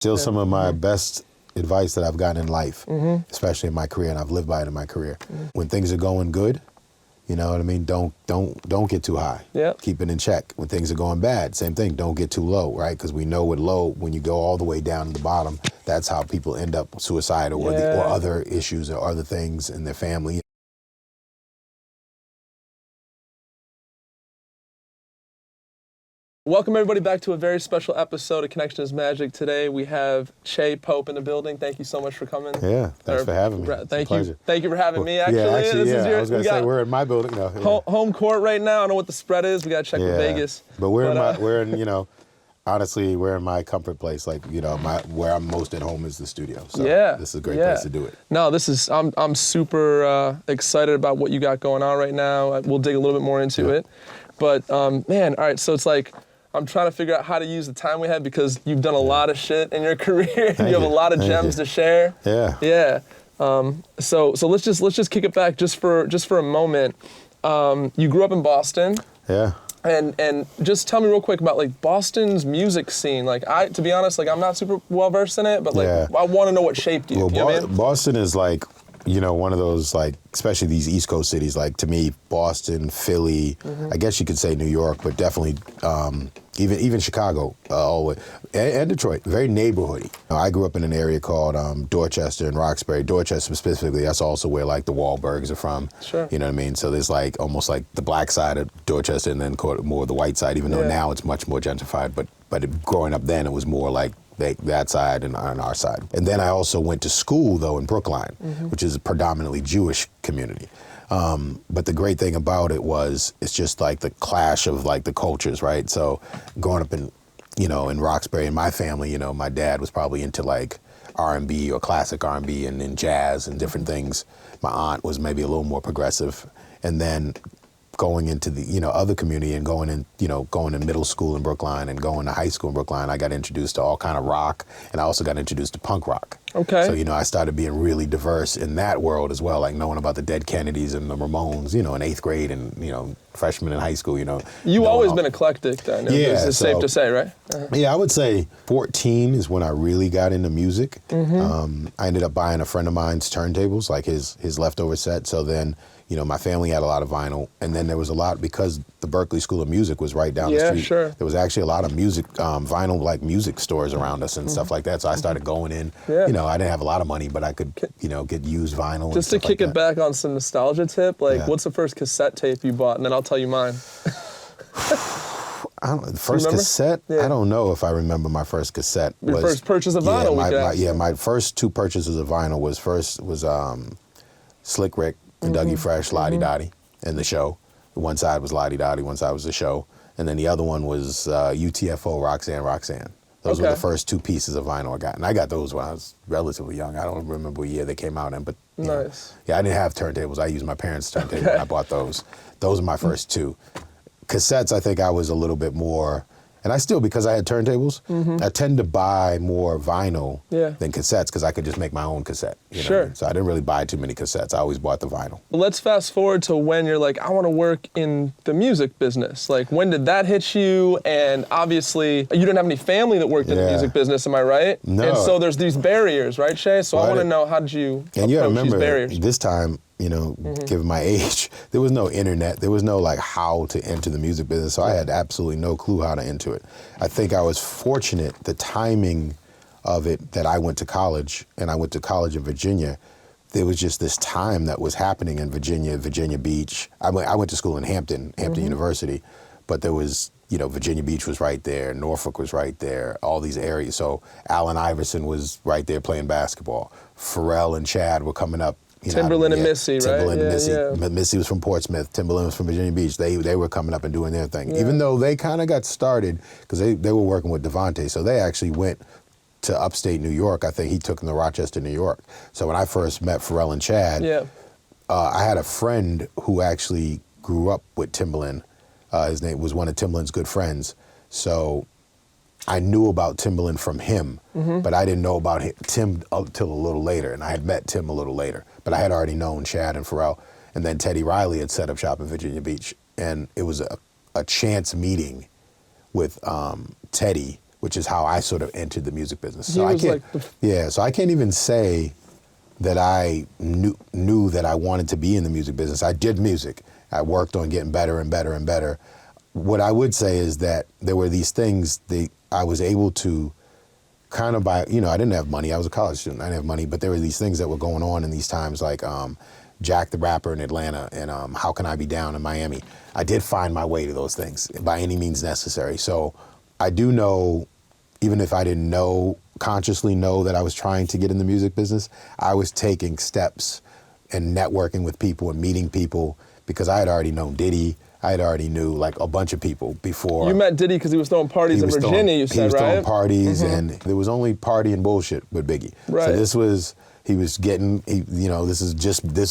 Still some of my best advice that I've gotten in life, especially in my career, and I've lived by it in my career. When things are going good, you know what I mean? Don't get too high. Yep. Keep it in check. When things are going bad, same thing. Don't get too low, right? Because we know with low, when you go all the way down to the bottom, that's how people end up suicidal or other issues or other things in their family. Welcome everybody back to a very special episode of Connection is Magic. Today we have Che Pope in the building. Thank you so much for coming. Yeah, thanks for having me. Thank you for having me. Actually, I was gonna say we're in my building. No, home court right now. I don't know what the spread is. We gotta check with Vegas. But we're in honestly, we're in my comfort place. Like, where I'm most at home is the studio. So this is a great place to do it. No, I'm super excited about what you got going on right now. We'll dig a little bit more into it. But man, all right, so it's like, I'm trying to figure out how to use the time we have because you've done a lot of shit in your career. You have a lot of gems to share. Yeah. Yeah. So let's just kick it back just for a moment. You grew up in Boston. Yeah. And just tell me real quick about like Boston's music scene. Like to be honest, like I'm not super well versed in it, but like I want to know what shaped you. Well, you know what I mean? Boston is like, one of those, like, especially these East Coast cities, like, to me, Boston, Philly, I guess you could say New York, but definitely even Chicago, and Detroit, very neighborhoody. I grew up in an area called Dorchester and Roxbury. Dorchester specifically, that's also where, like, the Wahlbergs are from. Sure. You know what I mean? So there's, like, almost like the black side of Dorchester and then more the white side, even though now it's much more gentrified. But growing up then, it was more like that side and on our side. And then I also went to school, though, in Brookline, which is a predominantly Jewish community. But the great thing about it was it's just like the clash of like the cultures, right? So growing up in Roxbury, in my family, my dad was probably into like R&B or classic R&B and then jazz and different things. My aunt was maybe a little more progressive. And then going into the other community and going to middle school in Brookline and going to high school in Brookline, I got introduced to all kind of rock, and I also got introduced to punk rock. Okay. So I started being really diverse in that world as well, like knowing about the Dead Kennedys and the Ramones, in 8th grade and freshman in high school. You've always been eclectic, then. Yeah, it's safe to say, right? Yeah, I would say 14 is when I really got into music. I ended up buying a friend of mine's turntables, like his leftover set. So then, my family had a lot of vinyl, and then there was a lot, because the Berkeley School of Music was right down the street. Sure. There was actually a lot of music, vinyl, like music stores around us and stuff like that. So I started going in. I didn't have a lot of money, but I could, get used vinyl. Just to kick it back on some nostalgia tip, like what's the first cassette tape you bought? And then I'll tell you mine. First cassette? I don't know if I remember my first cassette. Your first purchase of vinyl? My first two purchases of vinyl was Slick Rick and Dougie Fresh, Lottie Dottie, and The Show. One side was Lottie Dottie, one side was The Show. And then the other one was UTFO, Roxanne. Those were the first two pieces of vinyl I got. And I got those when I was relatively young. I don't remember what year they came out in, but nice. I didn't have turntables. I used my parents' turntables when I bought those. Those are my first two. Cassettes, I think I was a little bit more, and I still, because I had turntables, I tend to buy more vinyl than cassettes because I could just make my own cassette. Sure. What I mean? So I didn't really buy too many cassettes. I always bought the vinyl. Let's fast forward to when you're like, I want to work in the music business. Like, when did that hit you? And obviously, you didn't have any family that worked in the music business, am I right? No. And so there's these barriers, right, Shay? So I want to know, how did you approach these barriers? This time, given my age, there was no internet. There was no like how to enter the music business. So I had absolutely no clue how to enter it. I think I was fortunate, the timing of it, that I went to college, and I went to college in Virginia. There was just this time that was happening in Virginia Beach. I went to school in Hampton University, but there was, Virginia Beach was right there, Norfolk was right there, all these areas. So Allen Iverson was right there playing basketball. Pharrell and Chad were coming up. Timberland and Missy, right? Timberland and Missy. Yeah. Missy was from Portsmouth. Timberland was from Virginia Beach. They were coming up and doing their thing. Even though they kind of got started, because they were working with Devontae, so they actually went to upstate New York. I think he took them to Rochester, New York. So when I first met Pharrell and Chad, I had a friend who actually grew up with Timberland. His name was one of Timberland's good friends. So I knew about Timberland from him, but I didn't know about Tim until a little later, and I had met Tim a little later. But I had already known Chad and Pharrell, and then Teddy Riley had set up shop in Virginia Beach, and it was a chance meeting with Teddy which is how I sort of entered the music business. He So I was can't, like so I can't even say that I knew that I wanted to be in the music business. I did music. I worked on getting better and better and better. What I would say is that there were these things I was able to kind of buy, I didn't have money. I was a college student. I didn't have money, but there were these things that were going on in these times, like Jack the Rapper in Atlanta and How Can I Be Down in Miami. I did find my way to those things by any means necessary. So I do know, even if I didn't consciously know that I was trying to get in the music business, I was taking steps and networking with people and meeting people because I had already known Diddy. I had already knew like a bunch of people before. You met Diddy because he was throwing parties in Virginia, you said, right? He was throwing parties, and there was only party and bullshit with Biggie. Right. So he was getting, this is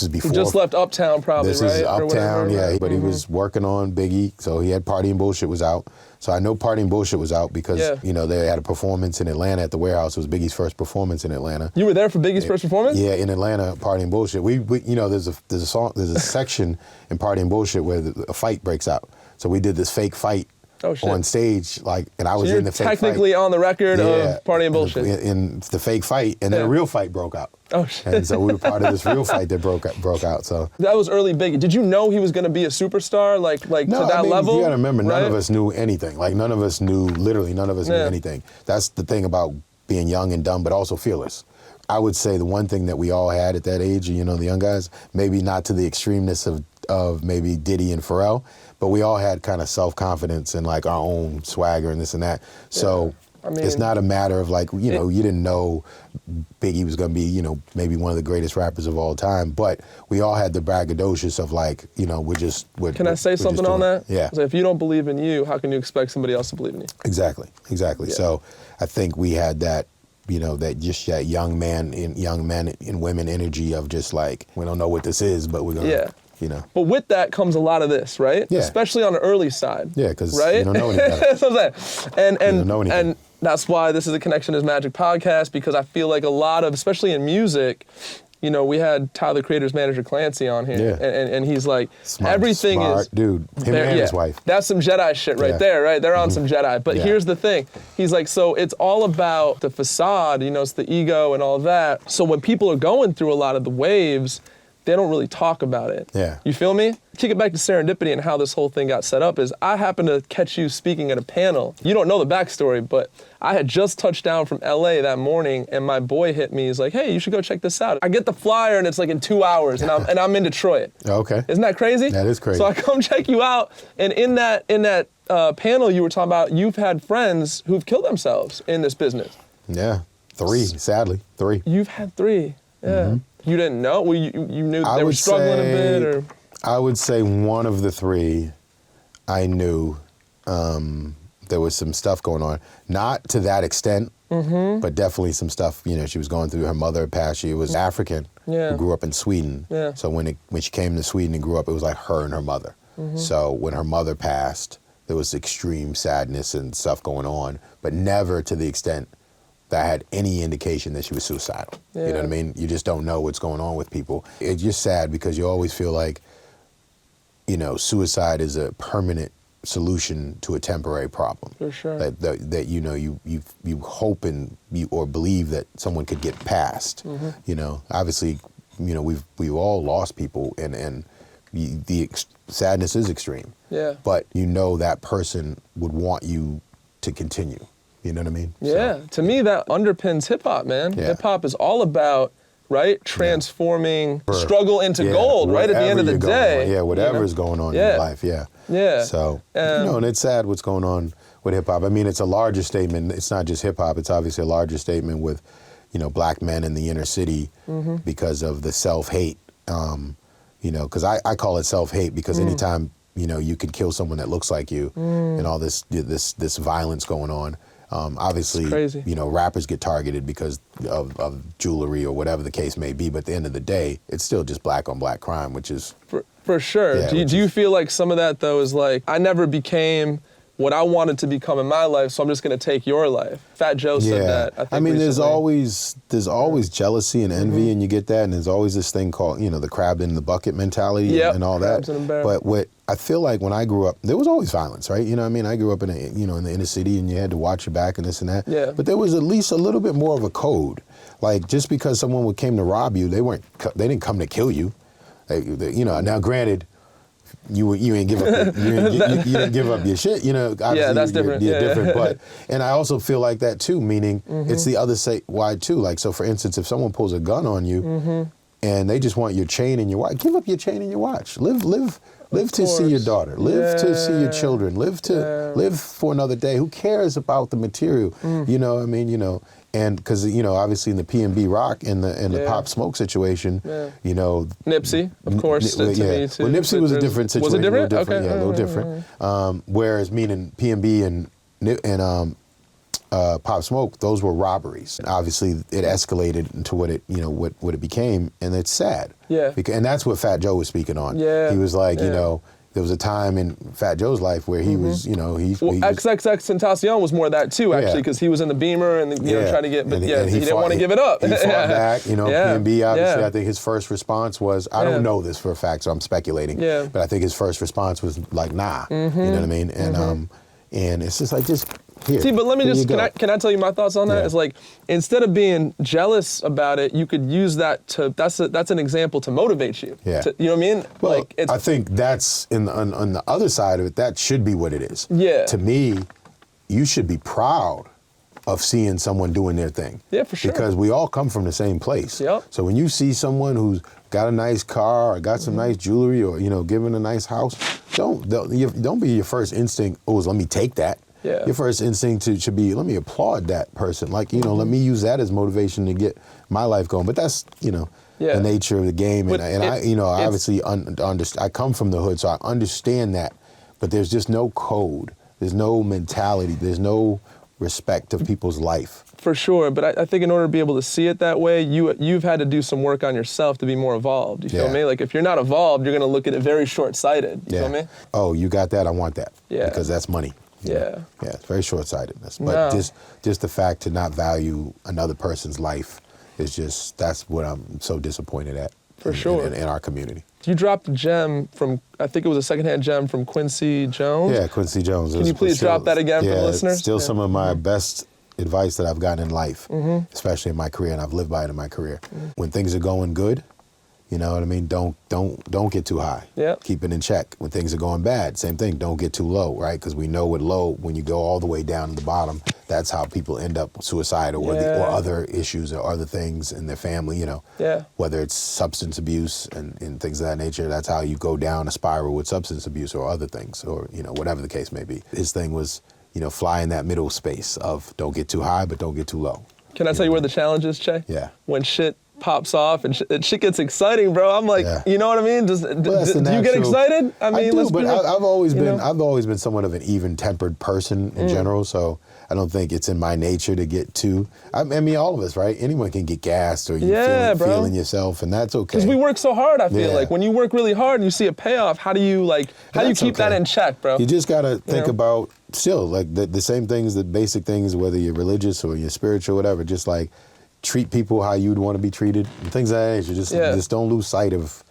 before. He just left Uptown probably, this right? This is Uptown, yeah, right? but he was working on Biggie, so he had Party and Bullshit was out. So I know Party and Bullshit was out because, they had a performance in Atlanta at the Warehouse. It was Biggie's first performance in Atlanta. You were there for Biggie's first performance? Yeah, in Atlanta, Party and Bullshit. There's a section in Party and Bullshit where a fight breaks out. So we did this fake fight on stage, and I was in the fake fight. Technically on the record of Party and Bullshit. In the fake fight, and then a real fight broke out. Oh shit! And so we were part of this real fight that broke out. So that was early Biggie. Did you know he was going to be a superstar, like no, to that level? You got to remember, right? none of us knew anything. Like none of us knew anything. That's the thing about being young and dumb, but also fearless. I would say the one thing that we all had at that age, the young guys, maybe not to the extremeness of maybe Diddy and Pharrell, but we all had kind of self-confidence and like our own swagger and this and that. So it's not a matter of like, you didn't know Biggie was going to be, maybe one of the greatest rappers of all time, but we all had the braggadocious of like, Can I say something on that? Yeah. So if you don't believe in you, how can you expect somebody else to believe in you? Exactly. Yeah. So I think we had that, that young men and women energy of just like, we don't know what this is, but we're going to, But with that comes a lot of this, right? Yeah. Especially on the early side. Yeah, because right? you don't know any better. That's what I'm saying. You don't know anything. And that's why this is a Connection is Magic podcast, because I feel like a lot of, especially in music, we had Tyler, the Creator's manager, Clancy, on here, and he's like, everything smart dude. Him and his wife. That's some Jedi shit right there, right? They're on some Jedi. But here's the thing. He's like, so it's all about the facade, it's the ego and all that. So when people are going through a lot of the waves, they don't really talk about it. Yeah. You feel me? Kick it back to serendipity and how this whole thing got set up is I happened to catch you speaking at a panel. You don't know the backstory, but I had just touched down from LA that morning and my boy hit me. He's like, hey, you should go check this out. I get the flyer and it's like in 2 hours and I'm in Detroit. Okay. Isn't that crazy? That is crazy. So I come check you out, and in that panel you were talking about you've had friends who've killed themselves in this business. Yeah. 3, sadly. 3. You've had 3. Yeah. Mm-hmm. You didn't know? Well, you knew they were struggling a bit, or? I would say one of the 3, I knew there was some stuff going on. Not to that extent, but definitely some stuff. She was going through. Her mother passed. She was African, who grew up in Sweden. Yeah. So when she came to Sweden and grew up, it was like her and her mother. So when her mother passed, there was extreme sadness and stuff going on, but never to the extent that had any indication that she was suicidal. Yeah. You know what I mean? You just don't know what's going on with people. It's just sad because you always feel like, suicide is a permanent solution to a temporary problem. For sure. That you hope and or believe that someone could get past. Obviously, we've all lost people and the sadness is extreme. Yeah. But that person would want you to continue. You know what I mean? Yeah. So, to me, that underpins hip-hop, man. Yeah. Hip-hop is all about, right, transforming struggle into gold, right, at the end of the day. Yeah, whatever is going on in your life, Yeah. So, and it's sad what's going on with hip-hop. I mean, it's a larger statement. It's not just hip-hop. It's obviously a larger statement with, black men in the inner city because of the self-hate. Because I call it self-hate because anytime, you can kill someone that looks like you and all this violence going on. Obviously, rappers get targeted because of jewelry or whatever the case may be, but at the end of the day, it's still just black on black crime, which is... For sure. Yeah, do you feel like some of that, though, is like, I never became what I wanted to become in my life, so I'm just going to take your life? Fat Joe said that, I think there's always jealousy and envy, and you get that, and there's always this thing called, the crab in the bucket mentality and all that. But what I feel like when I grew up, there was always violence, right? You know what I mean? I grew up in in the inner city, and you had to watch your back and this and that. Yeah. But there was at least a little bit more of a code. Like, just because someone came to rob you, they didn't come to kill you. Now granted, you ain't give up you didn't give up your shit. Obviously that's different. You're different. Yeah. But and I also feel like that too. Meaning, it's the other side too. Like, so for instance, if someone pulls a gun on you, and they just want your chain and your watch, give up your chain and your watch. Live to see your daughter. Live to see your children. Live for another day. Who cares about the material? You know what I mean? And because obviously in the P&B Rock and the Pop Smoke situation, Nipsey, of course. To me too. Well, Nipsey was a different situation. Was it different? A little different, Okay. yeah, a little different. Whereas meaning P&B and Pop Smoke, those were robberies. And obviously, it escalated into what it became, and it's sad. Yeah. And that's what Fat Joe was speaking on. Yeah. He was like, Yeah. there was a time in Fat Joe's life where he was, he Well, was, XXXTentacion was more of that too, actually, Yeah. because he was in the Beamer and trying to get, but and he didn't want to give it up. He fought back, Yeah. P&B, obviously, Yeah. I think his first response was, I don't know this for a fact, so I'm speculating, Yeah. but I think his first response was like, nah, you know what I mean? And it's just like, here. See, but let me here just, you go. can I tell you my thoughts on that? Yeah. It's like, instead of being jealous about it, you could use that that's an example to motivate you. Yeah. You know what I mean? Well, Like, it's, I think that's on the other side of it, that should be what it is. Yeah. To me, you should be proud of seeing someone doing their thing. Yeah, for sure. Because we all come from the same place. Yep. So when you see someone who's got a nice car or got some nice jewelry or, given a nice house, don't be your first instinct, let me take that. Yeah. Your first instinct should be, let me applaud that person. Like, let me use that as motivation to get my life going. But that's, Yeah. the nature of the game. But I obviously I come from the hood, so I understand that. But there's just no code. There's no mentality. There's no respect of people's life. For sure, but I think in order to be able to see it that way, you've had to do some work on yourself to be more evolved. You feel me? Like, if you're not evolved, you're going to look at it very short-sighted. You feel me? Oh, you got that? I want that. Yeah. Because that's money. Yeah. Yeah, it's very short-sightedness. But just the fact to not value another person's life is that's what I'm so disappointed at. For sure. In our community. You dropped a gem from, I think it was a secondhand gem from Quincy Jones. Yeah, Quincy Jones. Can you please drop that again for the listeners? It's still some of my best advice that I've gotten in life, especially in my career, and I've lived by it in my career. When things are going good, you know what I mean? Don't get too high. Yeah. Keep it in check. When things are going bad, same thing. Don't get too low, right? Because we know with low, when you go all the way down to the bottom, that's how people end up suicidal or other issues or other things in their family. Yeah. Whether it's substance abuse and things of that nature, that's how you go down a spiral with substance abuse or other things, or whatever the case may be. His thing was, fly in that middle space of don't get too high, but don't get too low. Can I tell you where the challenge is, Che? Yeah. When shit pops off and shit gets exciting, bro. I'm like, you know what I mean? Do you get excited? I mean, I do, but I've always been, been somewhat of an even-tempered person in general, so I don't think it's in my nature to get too. I mean, all of us, right? Anyone can get gassed or you feeling yourself, and that's okay. Because we work so hard. I feel like when you work really hard and you see a payoff, how do you keep that in check, bro? You just gotta think about still like the same things, the basic things, whether you're religious or you're spiritual, whatever. Just like treat people how you'd want to be treated, and things of that nature. Just don't lose sight of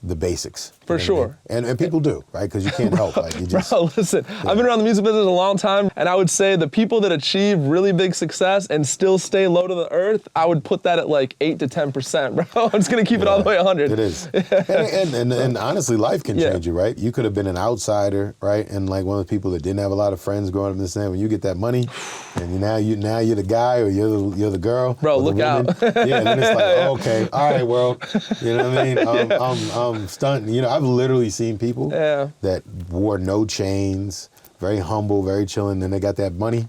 the basics. For sure. And people do, right? Because you can't help. Like, you just, Bro, listen, I've been around the music business a long time, and I would say the people that achieve really big success and still stay low to the earth, I would put that at like 8 to 10%, bro. I'm just gonna keep it all the way 100. It is. And honestly, life can change you, right? You could have been an outsider, right? And like one of the people that didn't have a lot of friends growing up in this thing, when you get that money, and now you're the guy or you're the girl. Bro, look out. Yeah, then it's like, okay, all right, world. You know what I mean? I'm stunned. I've literally seen people that wore no chains, very humble, very chilling. Then they got that money,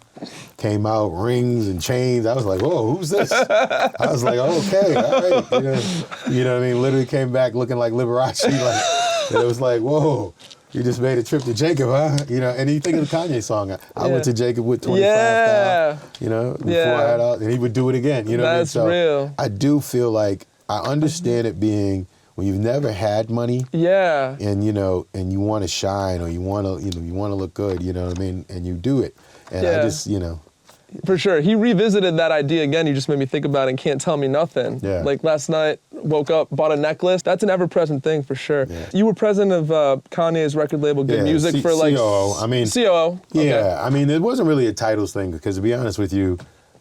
came out, rings and chains. I was like, whoa, who's this? I was like, okay, all right. You know what I mean? Literally came back looking like Liberace. It was like, whoa. You just made a trip to Jacob, huh? And you think of the Kanye song. I went to Jacob with 25,000, before I had out, and he would do it again. That's what I mean? real. I do feel like I understand it being when you've never had money, and and you want to shine or you want to look good, you know what I mean, and you do it, and I just For sure. He revisited that idea again. You just made me think about it and can't tell me nothing. Yeah. Like last night, woke up, bought a necklace. That's an ever-present thing for sure. Yeah. You were president of Kanye's record label, Good Music, for like... COO. I mean... COO. Yeah, Okay. I mean, it wasn't really a titles thing because to be honest with you,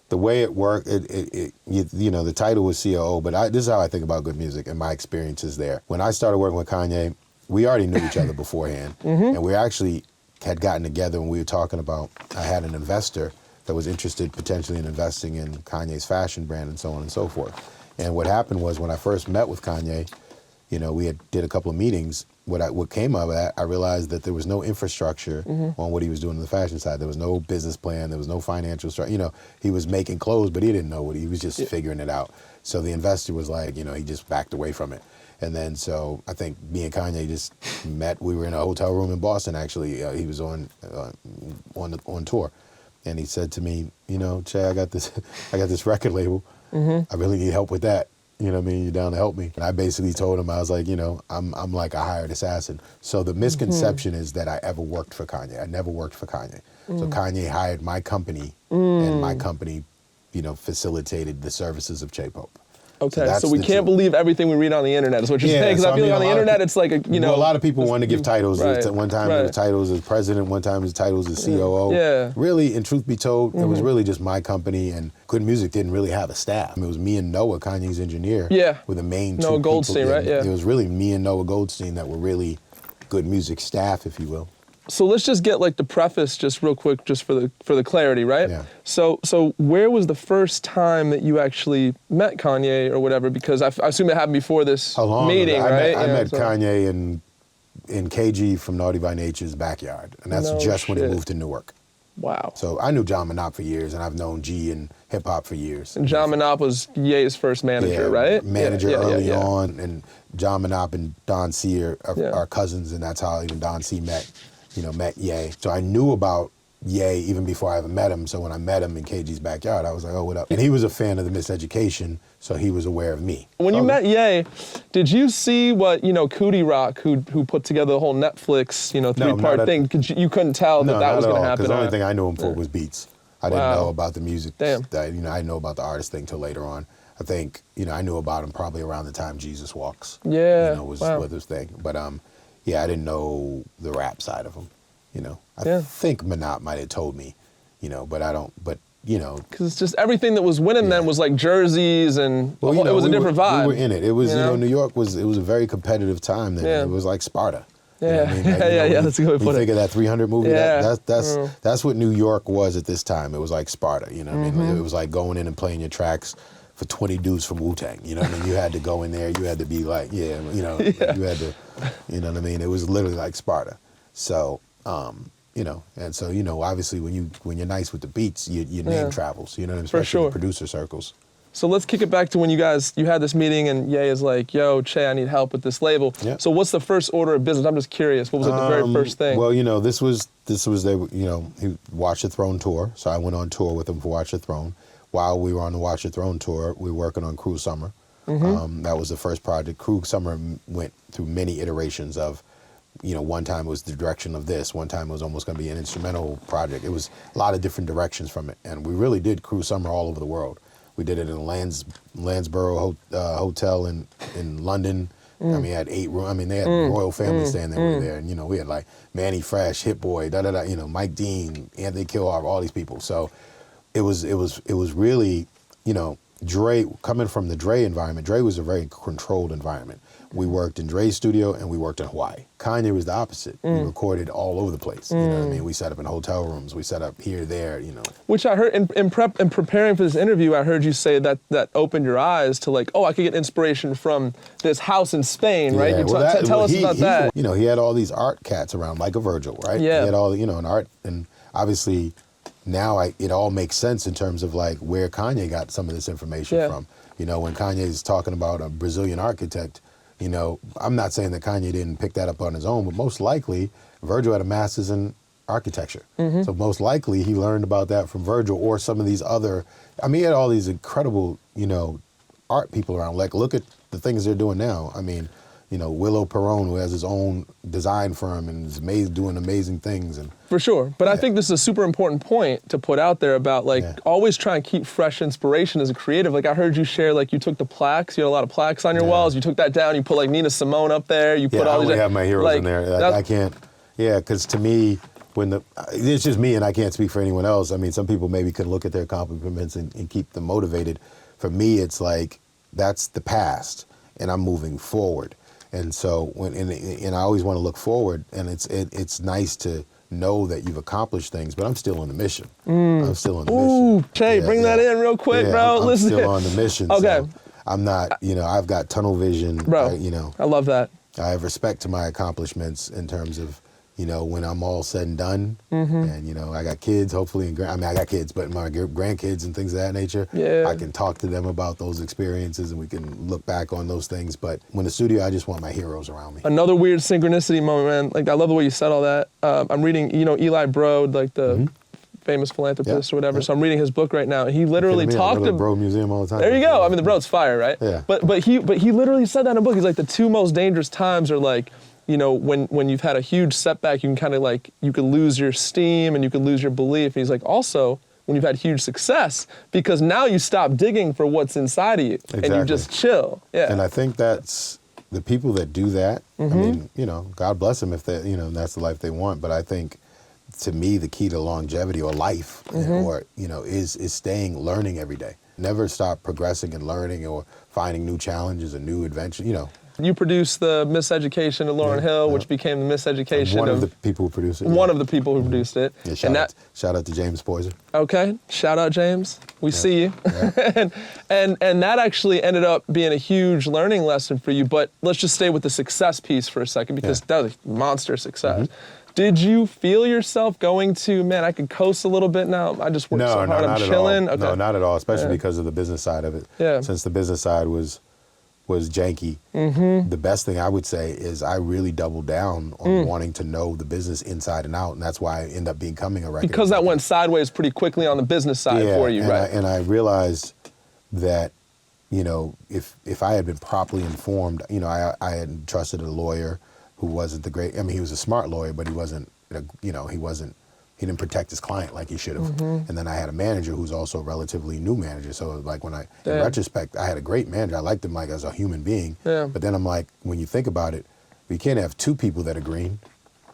the way it worked, you know, the title was COO, but this is how I think about Good Music and my experiences there. When I started working with Kanye, we already knew each other beforehand, and we actually had gotten together and we were talking about, I had an investor that was interested potentially in investing in Kanye's fashion brand and so on and so forth. And what happened was when I first met with Kanye, you know, we did a couple of meetings. What came of that, I realized that there was no infrastructure on what he was doing on the fashion side. There was no business plan. There was no financial structure. You know, he was making clothes, but he didn't know what he was just figuring it out. So the investor was like, you know, he just backed away from it. And then so I think me and Kanye just met. We were in a hotel room in Boston, actually. He was on tour. And he said to me, you know, Che, I got this record label. I really need help with that. You know what I mean? You're down to help me. And I basically told him, I was like, you know, I'm like a hired assassin. So the misconception is that I ever worked for Kanye. I never worked for Kanye. So Kanye hired my company, and my company, you know, facilitated the services of J-Pope. Okay, so we can't believe everything we read on the internet is what you're saying, because I feel like on the internet it's like, you know. Well, a lot of people want to give titles. Right, One time his titles as president, one time his titles as COO. Yeah. Really, and truth be told, it was really just my company, and Good Music didn't really have a staff. I mean, it was me and Noah, Kanye's engineer, were the main two Noah Goldstein, people. right? Yeah. It was really me and Noah Goldstein that were really Good Music staff, if you will. So let's just get like the preface just real quick, just for the clarity, right? Yeah. So where was the first time that you actually met Kanye or whatever? Because I assume it happened before this meeting, right? I met Kanye in KG from Naughty by Nature's backyard, and that's just when he moved to Newark. Wow. So I knew John Minop for years, and I've known G and hip hop for years. And John Minop was Ye's first manager, right? Manager early on, and John Minop and Don C are cousins, and that's how even Don C met Ye. So I knew about Ye even before I ever met him. So when I met him in KG's backyard, I was like, oh, what up? And he was a fan of the Miseducation, so he was aware of me. When you met Ye, did you see what, Cootie Rock, who put together the whole Netflix, three-part thing? You couldn't tell that was going to happen? Because the only thing I knew him for was beats. I didn't know about the music. Damn. I didn't know about the artist thing till later on. I think, I knew about him probably around the time Jesus Walks. Yeah. Was his thing. But I didn't know the rap side of him. I think Minop might have told me, but I don't. But because it's just everything that was winning then was like jerseys and it was a different vibe. We were in it. It was New York was a very competitive time then. It was like Sparta. Yeah, that's a good way to put it. You think of that 300 movie? That's what New York was at this time. It was like Sparta. You know what I mean? It was like going in and playing your tracks for 20 dudes from Wu-Tang. You know what I mean? You had to go in there. You had to be like, you had to, you know what I mean? It was literally like Sparta. So, and so, obviously when you're nice with the beats, your name travels, you know what I mean? Especially in producer circles. So let's kick it back to when you had this meeting and Ye is like, yo, Che, I need help with this label. Yeah. So what's the first order of business? I'm just curious. What was the very first thing? Well, this was he Watch the Throne tour. So I went on tour with him for Watch the Throne. While we were on the Watch the Throne tour, we were working on Cruel Summer. That was the first project. Cruel Summer went through many iterations of, one time it was the direction of this, one time it was almost going to be an instrumental project. It was a lot of different directions from it. And we really did Cruel Summer all over the world. We did it in Landsborough Hotel in London. I mean, had 8 rooms. I mean, they had royal family staying there. We were there. And, we had like Manny Fresh, Hit Boy, Mike Dean, Anthony Kilhart, all these people. So it was really, Dre, coming from the Dre environment, Dre was a very controlled environment. We worked in Dre's studio and we worked in Hawaii. Kanye was the opposite. We recorded all over the place. You know what I mean? We set up in hotel rooms. We set up here, there, Which I heard in preparing for this interview, I heard you say that opened your eyes to like, oh, I could get inspiration from this house in Spain, right? Tell us about that. He had all these art cats around, like a Virgil, right? Yeah. He had all, an art, and obviously now it all makes sense in terms of like where Kanye got some of this information from. When Kanye's talking about a Brazilian architect, I'm not saying that Kanye didn't pick that up on his own, but most likely Virgil had a master's in architecture. So most likely he learned about that from Virgil or some of these other, he had all these incredible, art people around. Like, look at the things they're doing now. I mean, Willow Perone, who has his own design firm and is doing amazing things. And for sure. But I think this is a super important point to put out there about always try and keep fresh inspiration as a creative. Like I heard you share, you took the plaques, you had a lot of plaques on your walls, you took that down, you put Nina Simone up there, you put all these. I have my heroes in there. I can't, because to me, it's just me and I can't speak for anyone else. I mean, some people maybe could look at their accomplishments and keep them motivated. For me, it's that's the past and I'm moving forward. And so and I always want to look forward, and it's nice to know that you've accomplished things, but I'm still on the mission. I'm still on the mission. Ooh, Jay, bring that in real quick, bro. I'm still on the mission. Okay. So I'm not, I've got tunnel vision. Bro, I love that. I have respect to my accomplishments in terms of, when I'm all said and done, and, I got kids, hopefully, I got kids, but my grandkids and things of that nature, I can talk to them about those experiences and we can look back on those things. But when the studio, I just want my heroes around me. Another weird synchronicity moment, man. I love the way you said all that. I'm reading, Eli Broad, the famous philanthropist or whatever. So I'm reading his book right now. And he literally talked to the Broad Museum all the time. There you go. I mean, the Broad's fire, right? Yeah. But he literally said that in a book. He's the two most dangerous times are when you've had a huge setback, you can kind of you could lose your steam and you could lose your belief. And he's also when you've had huge success, because now you stop digging for what's inside of you and you just chill. Yeah. And I think that's the people that do that. I mean, God bless them if they, that's the life they want. But I think to me, the key to longevity or life or, is learning every day. Never stop progressing and learning or finding new challenges and new adventures, You produced the Miseducation of Lauryn Hill, which became the Miseducation one of the people who produced it. One of the people who produced it. Yeah, shout out to James Poyser. Okay, shout out James. We see you. Yeah. and that actually ended up being a huge learning lesson for you. But let's just stay with the success piece for a second, because that was a monster success. Did you feel yourself going to, man, I could coast a little bit now? I just worked so hard, I'm chilling? Okay. No, not at all, especially because of the business side of it. Yeah. Since the business side was janky, the best thing I would say is I really doubled down on wanting to know the business inside and out, and that's why I ended up becoming a record. Because that went sideways pretty quickly on the business side for you, right? And I realized that, if I had been properly informed, I had trusted a lawyer who wasn't he was a smart lawyer, but he wasn't, he didn't protect his client like he should have. And then I had a manager who's also a relatively new manager. So in retrospect, I had a great manager. I liked him as a human being. Yeah. But then I'm when you think about it, you can't have two people that are green.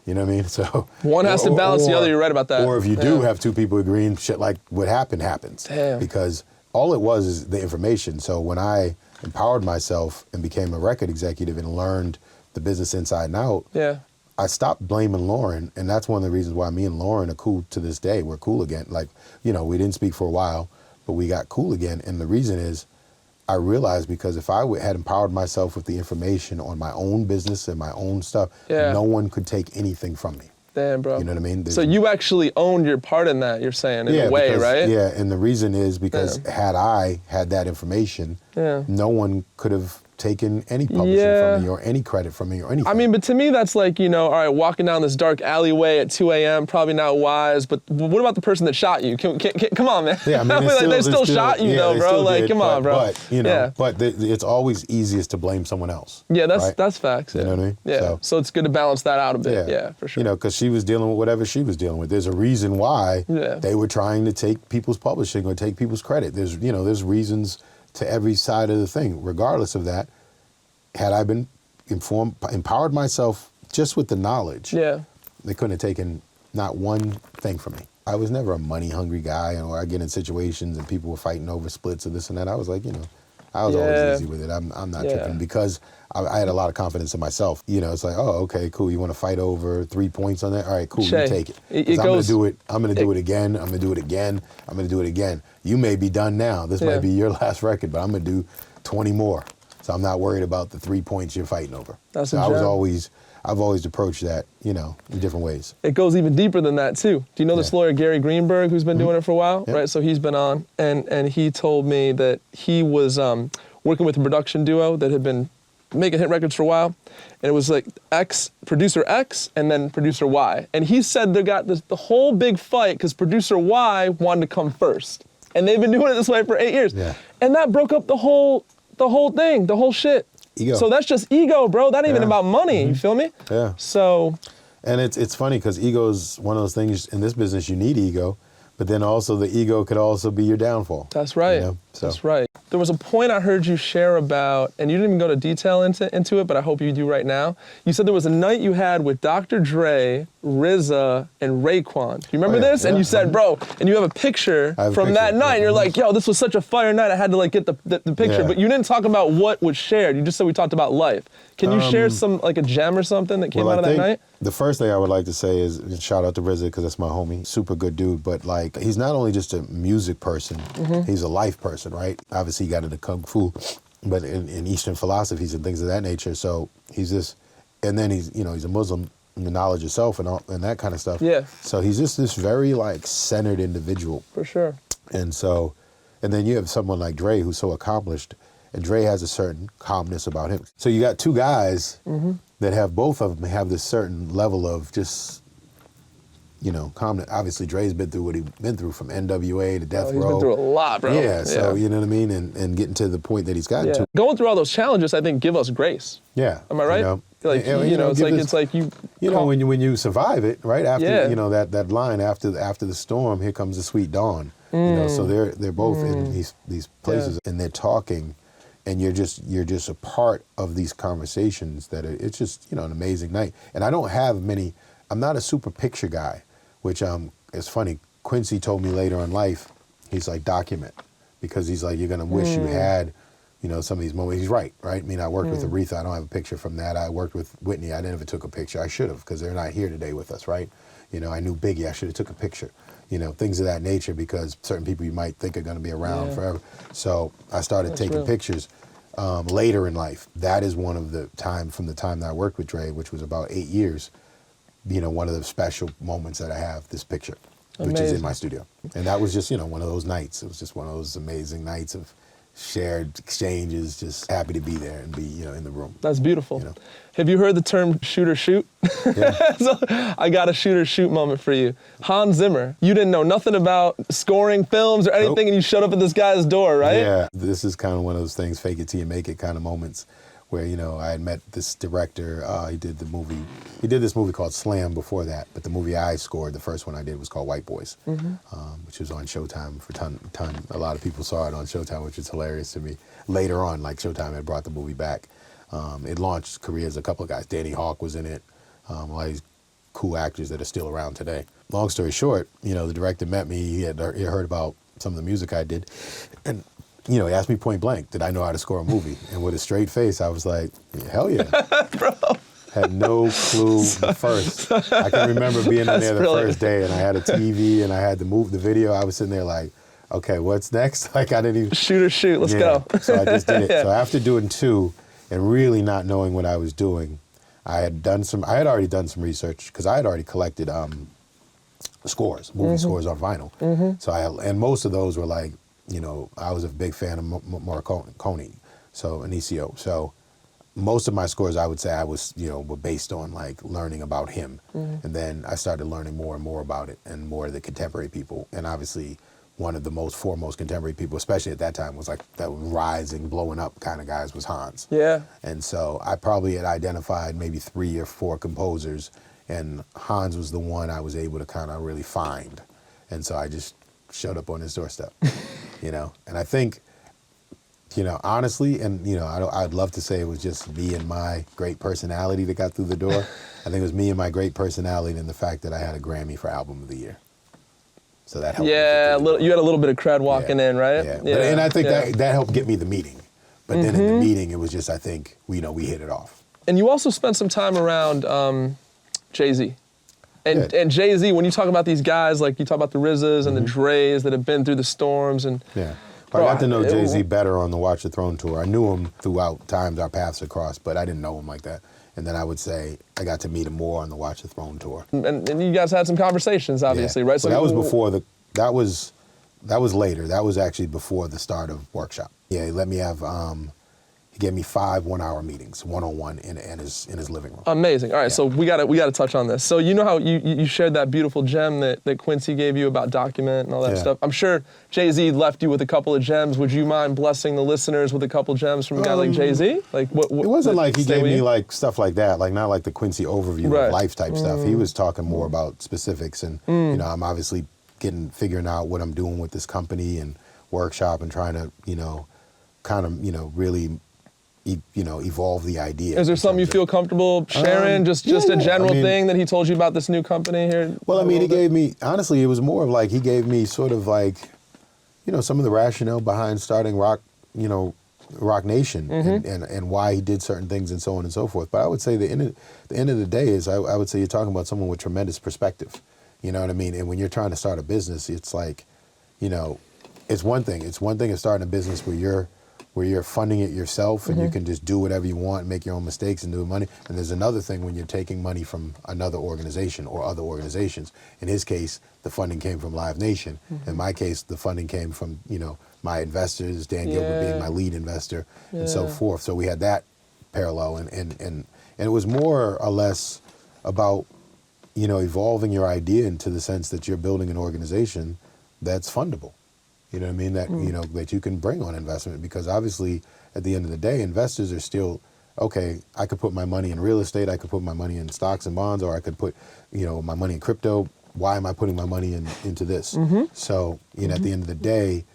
You know what I mean? So one has to balance the other. You're right about that. Or if you do have two people agreeing, shit like what happens. Damn. Because all it was is the information. So when I empowered myself and became a record executive and learned the business inside and out, I stopped blaming Lauryn, and that's one of the reasons why me and Lauryn are cool to this day. We're cool again. We didn't speak for a while, but we got cool again. And the reason is I realized because if I had empowered myself with the information on my own business and my own stuff, no one could take anything from me. Damn, bro. You know what I mean? So you actually owned your part in that, you're saying, in a way, right? Yeah, and the reason is because had I had that information, no one could have taken any publishing from me or any credit from me or anything. I mean, but to me, that's all right, walking down this dark alleyway at 2 a.m., probably not wise, but what about the person that shot you? Come on, man. Yeah, I mean, they still shot you, though, bro. Come on, bro. But it's always easiest to blame someone else. Yeah, that's facts. You know what I mean? Yeah, so it's good to balance that out a bit. Yeah, for sure. Because she was dealing with whatever she was dealing with. There's a reason why they were trying to take people's publishing or take people's credit. There's reasons to every side of the thing. Regardless of that, had I been empowered myself just with the knowledge, they couldn't have taken not one thing from me. I was never a money-hungry guy, or I get in situations and people were fighting over splits or this and that. I was I was always easy with it. I'm not tripping because I had a lot of confidence in myself. It's okay, cool. You want to fight over 3 points on that? All right, cool. You take it. I'm going to do it. I'm going to do it again. I'm going to do it again. I'm going to do it again. You may be done now. This might be your last record, but I'm going to do 20 more. So I'm not worried about the 3 points you're fighting over. That's so I've always approached that, in different ways. It goes even deeper than that too. Do you know this lawyer, Gary Greenberg, who's been doing it for a while? Yep. Right, so he's been on, and he told me that he was working with a production duo that had been making hit records for a while, and it was producer X and then producer Y. And he said they got the whole big fight because producer Y wanted to come first. And they've been doing it this way for 8 years. Yeah. And that broke up the whole thing, the whole shit. ego. So that's just ego, bro. That ain't even about money. You feel me? Yeah. So. And it's funny because ego is one of those things in this business. You need ego, but then also the ego could also be your downfall. That's right. You know? That's right. There was a point I heard you share about, and you didn't even go to detail into it, but I hope you do right now. You said there was a night you had with Dr. Dre, RZA, and Raekwon. You remember this? Yeah. And you said, bro, and you have a picture from that night, and you're like, yo, this was such a fire night. I had to like get the picture, but you didn't talk about what was shared. You just said we talked about life. Can you share some, like a gem or something that came out of that night? The first thing I would like to say is shout out to RZA because that's my homie, super good dude. But like, he's not only just a music person, he's a life person, right? Obviously, he got into kung fu, but in Eastern philosophies and things of that nature. So he's this, and then he's a Muslim, the knowledge of self and that kind of stuff. Yeah. So he's just this very like centered individual. For sure. And then you have someone like Dre who's so accomplished, and Dre has a certain calmness about him. So you got two guys that have, both of them have this certain level of just, calmness. Obviously, Dre's been through what he's been through, from NWA to Death Row. He's been through a lot, bro. Yeah, so you know what I mean? And getting to the point that he's gotten to. Going through all those challenges, I think, give us grace. Yeah. Am I right? It's like you. When you survive it, right? After that line, after the storm, here comes the sweet dawn. So they're both in these places and they're talking, and you're just a part of these conversations it's just an amazing night. And I don't have many. I'm not a super picture guy, which it's funny. Quincy told me later in life, he's like, document, because he's like, you're gonna wish you had some of these moments. He's right? I mean, I worked with Aretha. I don't have a picture from that. I worked with Whitney. I never took a picture. I should have, because they're not here today with us, right? I knew Biggie. I should have took a picture. Things of that nature, because certain people you might think are going to be around forever. So I started taking pictures later in life. That is one of the from the time that I worked with Dre, which was about 8 years, one of the special moments that I have, this picture, which is in my studio. And that was just, one of those nights. It was just one of those amazing nights of shared exchanges, just happy to be there and be, in the room. That's beautiful. Have you heard the term shoot or shoot? Yeah. So I got a shoot or shoot moment for you. Hanz Zimmer, you didn't know nothing about scoring films or anything, and you showed up at this guy's door, right? Yeah, this is kind of one of those things, fake it till you make it kind of moments, where, I had met this director. He did this movie called Slam before that, but the movie I scored, the first one I did, was called White Boys, which was on Showtime for a lot of people saw it on Showtime, which is hilarious to me. Later on, like, Showtime had brought the movie back. It launched careers of a couple of guys. Danny Hawk was in it, a lot of these cool actors that are still around today. Long story short, the director met me. He had heard about some of the music I did, and he asked me point blank, did I know how to score a movie? And with a straight face, I was like, hell yeah. Bro. Had no clue first. I can remember being in there the first day, and I had a TV, and I had to move the video. I was sitting there like, okay, what's next? Like, I didn't even... Shoot or shoot, let's go. So I just did it. So after doing 2 and really not knowing what I was doing, I had already done some research, because I had already collected scores, movie scores on vinyl. So and most of those were like, I was a big fan of Marconi, so Anicio. So most of my scores, I would say, were based on like learning about him. And then I started learning more and more about it, and more of the contemporary people. And obviously, one of the most foremost contemporary people, especially at that time, was like that rising, blowing up kind of guys, was Hanz. Yeah. And so I probably had identified maybe 3 or 4 composers, and Hanz was the one I was able to kind of really find. And so I just showed up on his doorstep, And I think, honestly, and, I'd love to say it was just me and my great personality that got through the door. I think it was me and my great personality, and the fact that I had a Grammy for Album of the Year. So that helped. Yeah, you had a little bit of cred walking in, right? Yeah. And I think that helped get me the meeting. But then in the meeting, it was just, I think, we hit it off. And you also spent some time around Jay-Z. And Jay-Z, when you talk about these guys, like you talk about the RZAs and the Dre's that have been through the storms, and I got to know Jay-Z better on the Watch the Throne tour. I knew him throughout times our paths had crossed, but I didn't know him like that. And then I would say I got to meet him more on the Watch the Throne tour. And you guys had some conversations, obviously, right? So that was before that was later. That was actually before the start of Workshop. Yeah, he let me have He gave me 5 one-hour meetings, one-on-one in his living room. Amazing. All right, Yeah. so we gotta touch on this. So you know how you shared that beautiful gem that Quincy gave you about document and all that Yeah. stuff. I'm sure Jay-Z left you with a couple of gems. Would you mind blessing the listeners with a couple gems from a guy like Jay-Z? Like what? It wasn't like he gave me you? like stuff like that, like not like the Quincy overview Right. of life type stuff. He was talking more about specifics, and you know, I'm obviously figuring out what I'm doing with this company and workshop and trying to, you know, kind of, you know, really, you know, evolve the idea. Is there something you feel comfortable sharing? Just yeah, a general I mean, thing that he told you about this new company here? Well, I mean, he A little gave me, honestly, it was more of like, he gave me sort of like, you know, some of the rationale behind starting Rock Nation and why he did certain things and so on and so forth. But I would say the end of the day is, I would say you're talking about someone with tremendous perspective. You know what I mean? And when you're trying to start a business, it's like, you know, it's one thing. It's one thing of starting a business where you're funding it yourself and you can just do whatever you want, and make your own mistakes and do money. And there's another thing when you're taking money from another organization or other organizations. In his case, the funding came from Live Nation. In my case, the funding came from, you know, my investors, Dan Gilbert being my lead investor and so forth. So we had that parallel, and it was more or less about, you know, evolving your idea into the sense that you're building an organization that's fundable. You know what I mean? That, you know, that you can bring on investment, because obviously at the end of the day, investors are still, okay, I could put my money in real estate, I could put my money in stocks and bonds, or I could put, you know, my money in crypto. Why am I putting my money into this? So, you know, at the end of the day,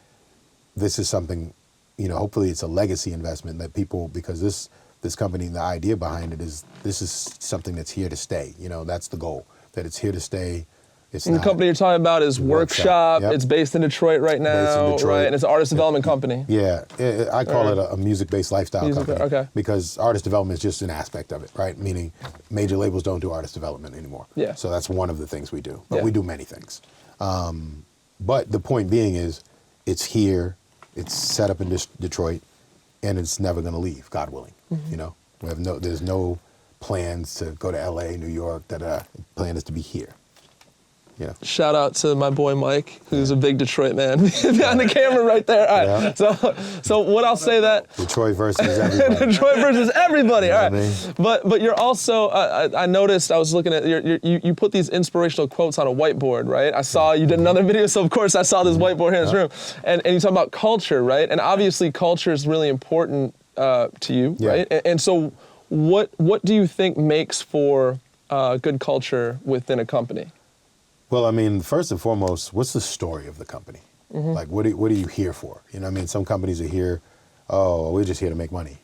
this is something, you know, hopefully it's a legacy investment that people, because this company, the idea behind it is, this is something that's here to stay. You know, that's the goal, that it's here to stay. It's And the company you're talking about is Workshop. Yep. It's based in Detroit right now, right? And it's an artist development company. Yeah, I call it a music-based lifestyle company. Okay. Because artist development is just an aspect of it, right? Meaning major labels don't do artist development anymore. Yeah. So that's one of the things we do. But Yeah. we do many things. But the point being is, it's here, it's set up in Detroit, and it's never going to leave, God willing. You know, there's no plans to go to LA, New York. The plan is to be here. Yeah. Shout out to my boy Mike, who's a big Detroit man. Behind the camera right there. All right. Yeah. So what I'll say that Detroit versus everybody. Detroit versus everybody. You know All what I right. But you're also I noticed, I was looking at you put these inspirational quotes on a whiteboard, right? I saw you did another video, so of course I saw this whiteboard here in this room. And you talk about culture, right? And obviously culture is really important to you, right? And so what do you think makes for good culture within a company? Well, I mean, first and foremost, what's the story of the company? Like, what are you here for? You know what I mean? Some companies are here, oh, we're just here to make money.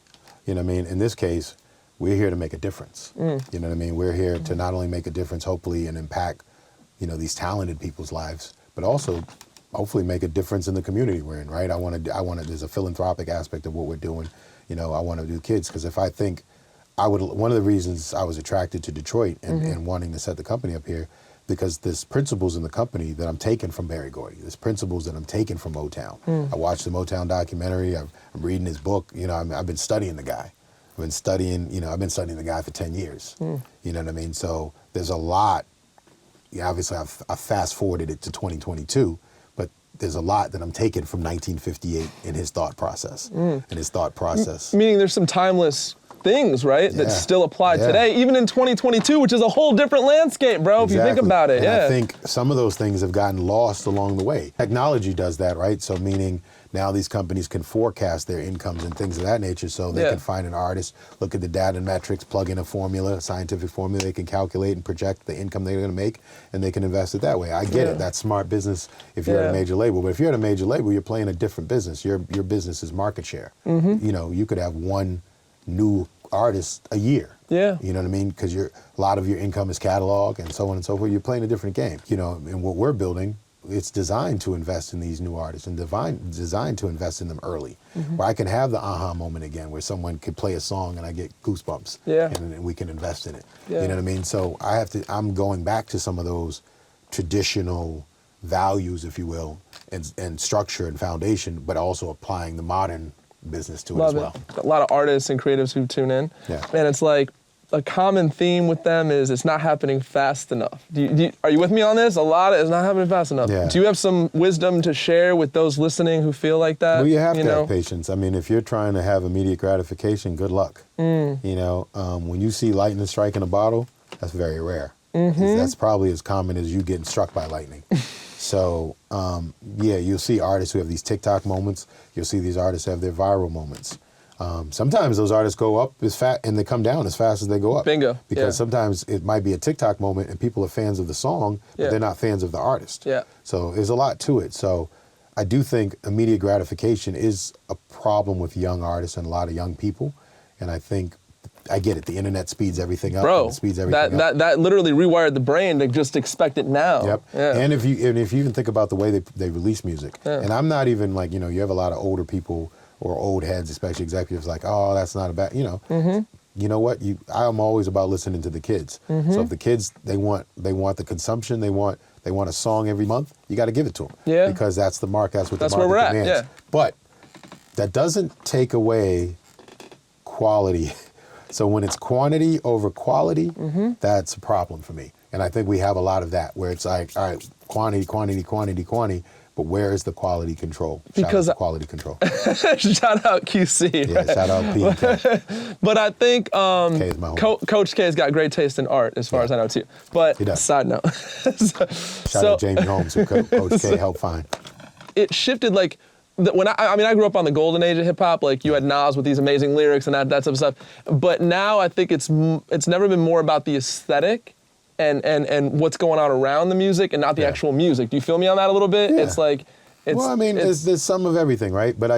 You know what I mean? In this case, we're here to make a difference. You know what I mean? We're here to not only make a difference, hopefully, and impact, you know, these talented people's lives, but also hopefully make a difference in the community we're in, right? I want to, there's a philanthropic aspect of what we're doing. You know, I want to do kids, because if I think, one of the reasons I was attracted to Detroit and wanting to set the company up here, because there's principles in the company that I'm taking from Berry Gordy. There's principles that I'm taking from Motown. I watched the Motown documentary. I'm reading his book. You know, I've been studying the guy. I've been studying the guy for 10 years. You know what I mean? So there's a lot. Yeah, obviously, I fast forwarded it to 2022, but there's a lot that I'm taking from 1958 in his thought process. Meaning there's some timeless things, right, that still apply today, even in 2022, which is a whole different landscape, bro, if you think about it. And I think some of those things have gotten lost along the way. Technology does that, right? So meaning now these companies can forecast their incomes and things of that nature, so they can find an artist, look at the data and metrics, plug in a formula, a scientific formula, they can calculate and project the income they're going to make, and they can invest it that way. I get it. That's smart business if you're at a major label. But if you're at a major label, you're playing a different business. Your business is market share. You know, you could have one new artist a year. Yeah. You know what I mean? Because a lot of your income is catalog and so on and so forth. You're playing a different game. You know, and what we're building, it's designed to invest in these new artists and designed to invest in them early. Where I can have the aha moment again, where someone could play a song and I get goosebumps. And we can invest in it. You know what I mean? So I'm going back to some of those traditional values, if you will, and structure and foundation, but also applying the modern business to it as well. A lot of artists and creatives who tune in. Yeah. And it's like, a common theme with them is it's not happening fast enough. Are you with me on this? A lot of it's not happening fast enough. Yeah. Do you have some wisdom to share with those listening who feel like that? Well, you have to have patience. I mean, if you're trying to have immediate gratification, good luck. You know, when you see lightning strike in a bottle, that's very rare. That's probably as common as you getting struck by lightning. So, yeah, you'll see artists who have these TikTok moments. You'll see these artists have their viral moments. Sometimes those artists go up as fast and they come down as fast as they go up. Bingo. Because sometimes it might be a TikTok moment and people are fans of the song, but they're not fans of the artist. Yeah. So there's a lot to it. So I do think immediate gratification is a problem with young artists and a lot of young people. And I think I get it. The internet speeds everything up. Bro, and it speeds everything up. That literally rewired the brain to just expect it now. Yep. Yeah. And if you even think about the way they release music, and I'm not even like, you know, you have a lot of older people or old heads, especially executives, like, oh, that's not a bad, you know. You know what? I'm always about listening to the kids. So if the kids they want the consumption, they want a song every month, you got to give it to them. Yeah. Because that's the market. That's what the market where we're demands. at. Yeah. But that doesn't take away quality. So when it's quantity over quality, that's a problem for me. And I think we have a lot of that, where it's like, all right, quantity, but where is the quality control? Shout out quality control. Shout out QC. Yeah, right? Shout out P and K. But I think K is my home. Coach K's got great taste in art, as far as I know too. But he does. Side note. Shout out Jamie Holmes, who Coach K helped find. It shifted like. When I grew up on the golden age of hip hop, like you had Nas with these amazing lyrics and that type of stuff. But now I think it's never been more about the aesthetic and what's going on around the music and not the actual music. Do you feel me on that a little bit? Yeah. It's like, well, I mean, there's some of everything, right? But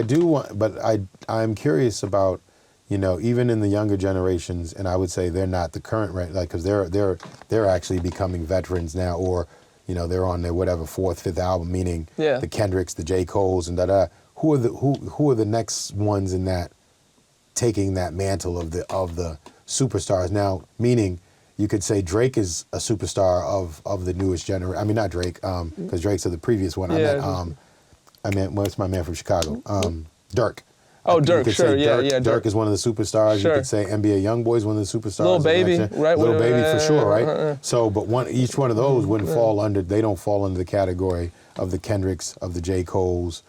I'm curious about, you know, even in the younger generations, and I would say they're not the current, right? Like, because they're actually becoming veterans now, or, you know, they're on their whatever 4th, 5th album, meaning the Kendricks, the J.O.Co's, and da-da. Who are the next ones in that, taking that mantle of the superstars now? Meaning, you could say Drake is a superstar of the newest generation. I mean, not Drake, because Drake's of the previous one. I meant what's my man from Chicago? Dirk. Oh, Dirk, sure, Dirk is one of the superstars. Sure. You could say NBA YoungBoy is one of the superstars. Lil Baby, right? Lil Baby for sure, right? So, but each one of those wouldn't fall under. They don't fall under the category of the Kendricks, of the J.O.Co's,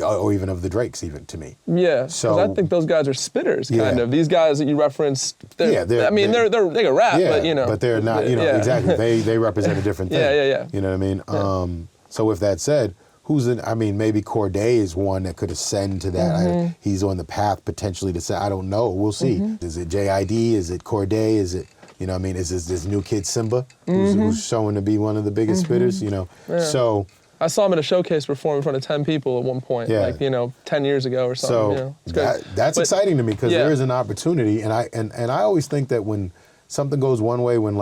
or even of the Drakes, even to me. Yeah. So I think those guys are spitters, kind of. These guys that you referenced. They can rap, but you know. But they're not. You know, exactly. They represent a different thing. Yeah. You know what I mean? So with that said. Maybe Corday is one that could ascend to that. He's on the path potentially to say, I don't know. We'll see. Is it J.I.D.? Is it Corday? Is it, you know what I mean? Is this new kid Simba who's showing to be one of the biggest spitters, you know? Yeah. So. I saw him at a showcase perform in front of 10 people at one point, 10 years ago or something. So you know, it's that's exciting to me because there is an opportunity. And I always think that when something goes one way, when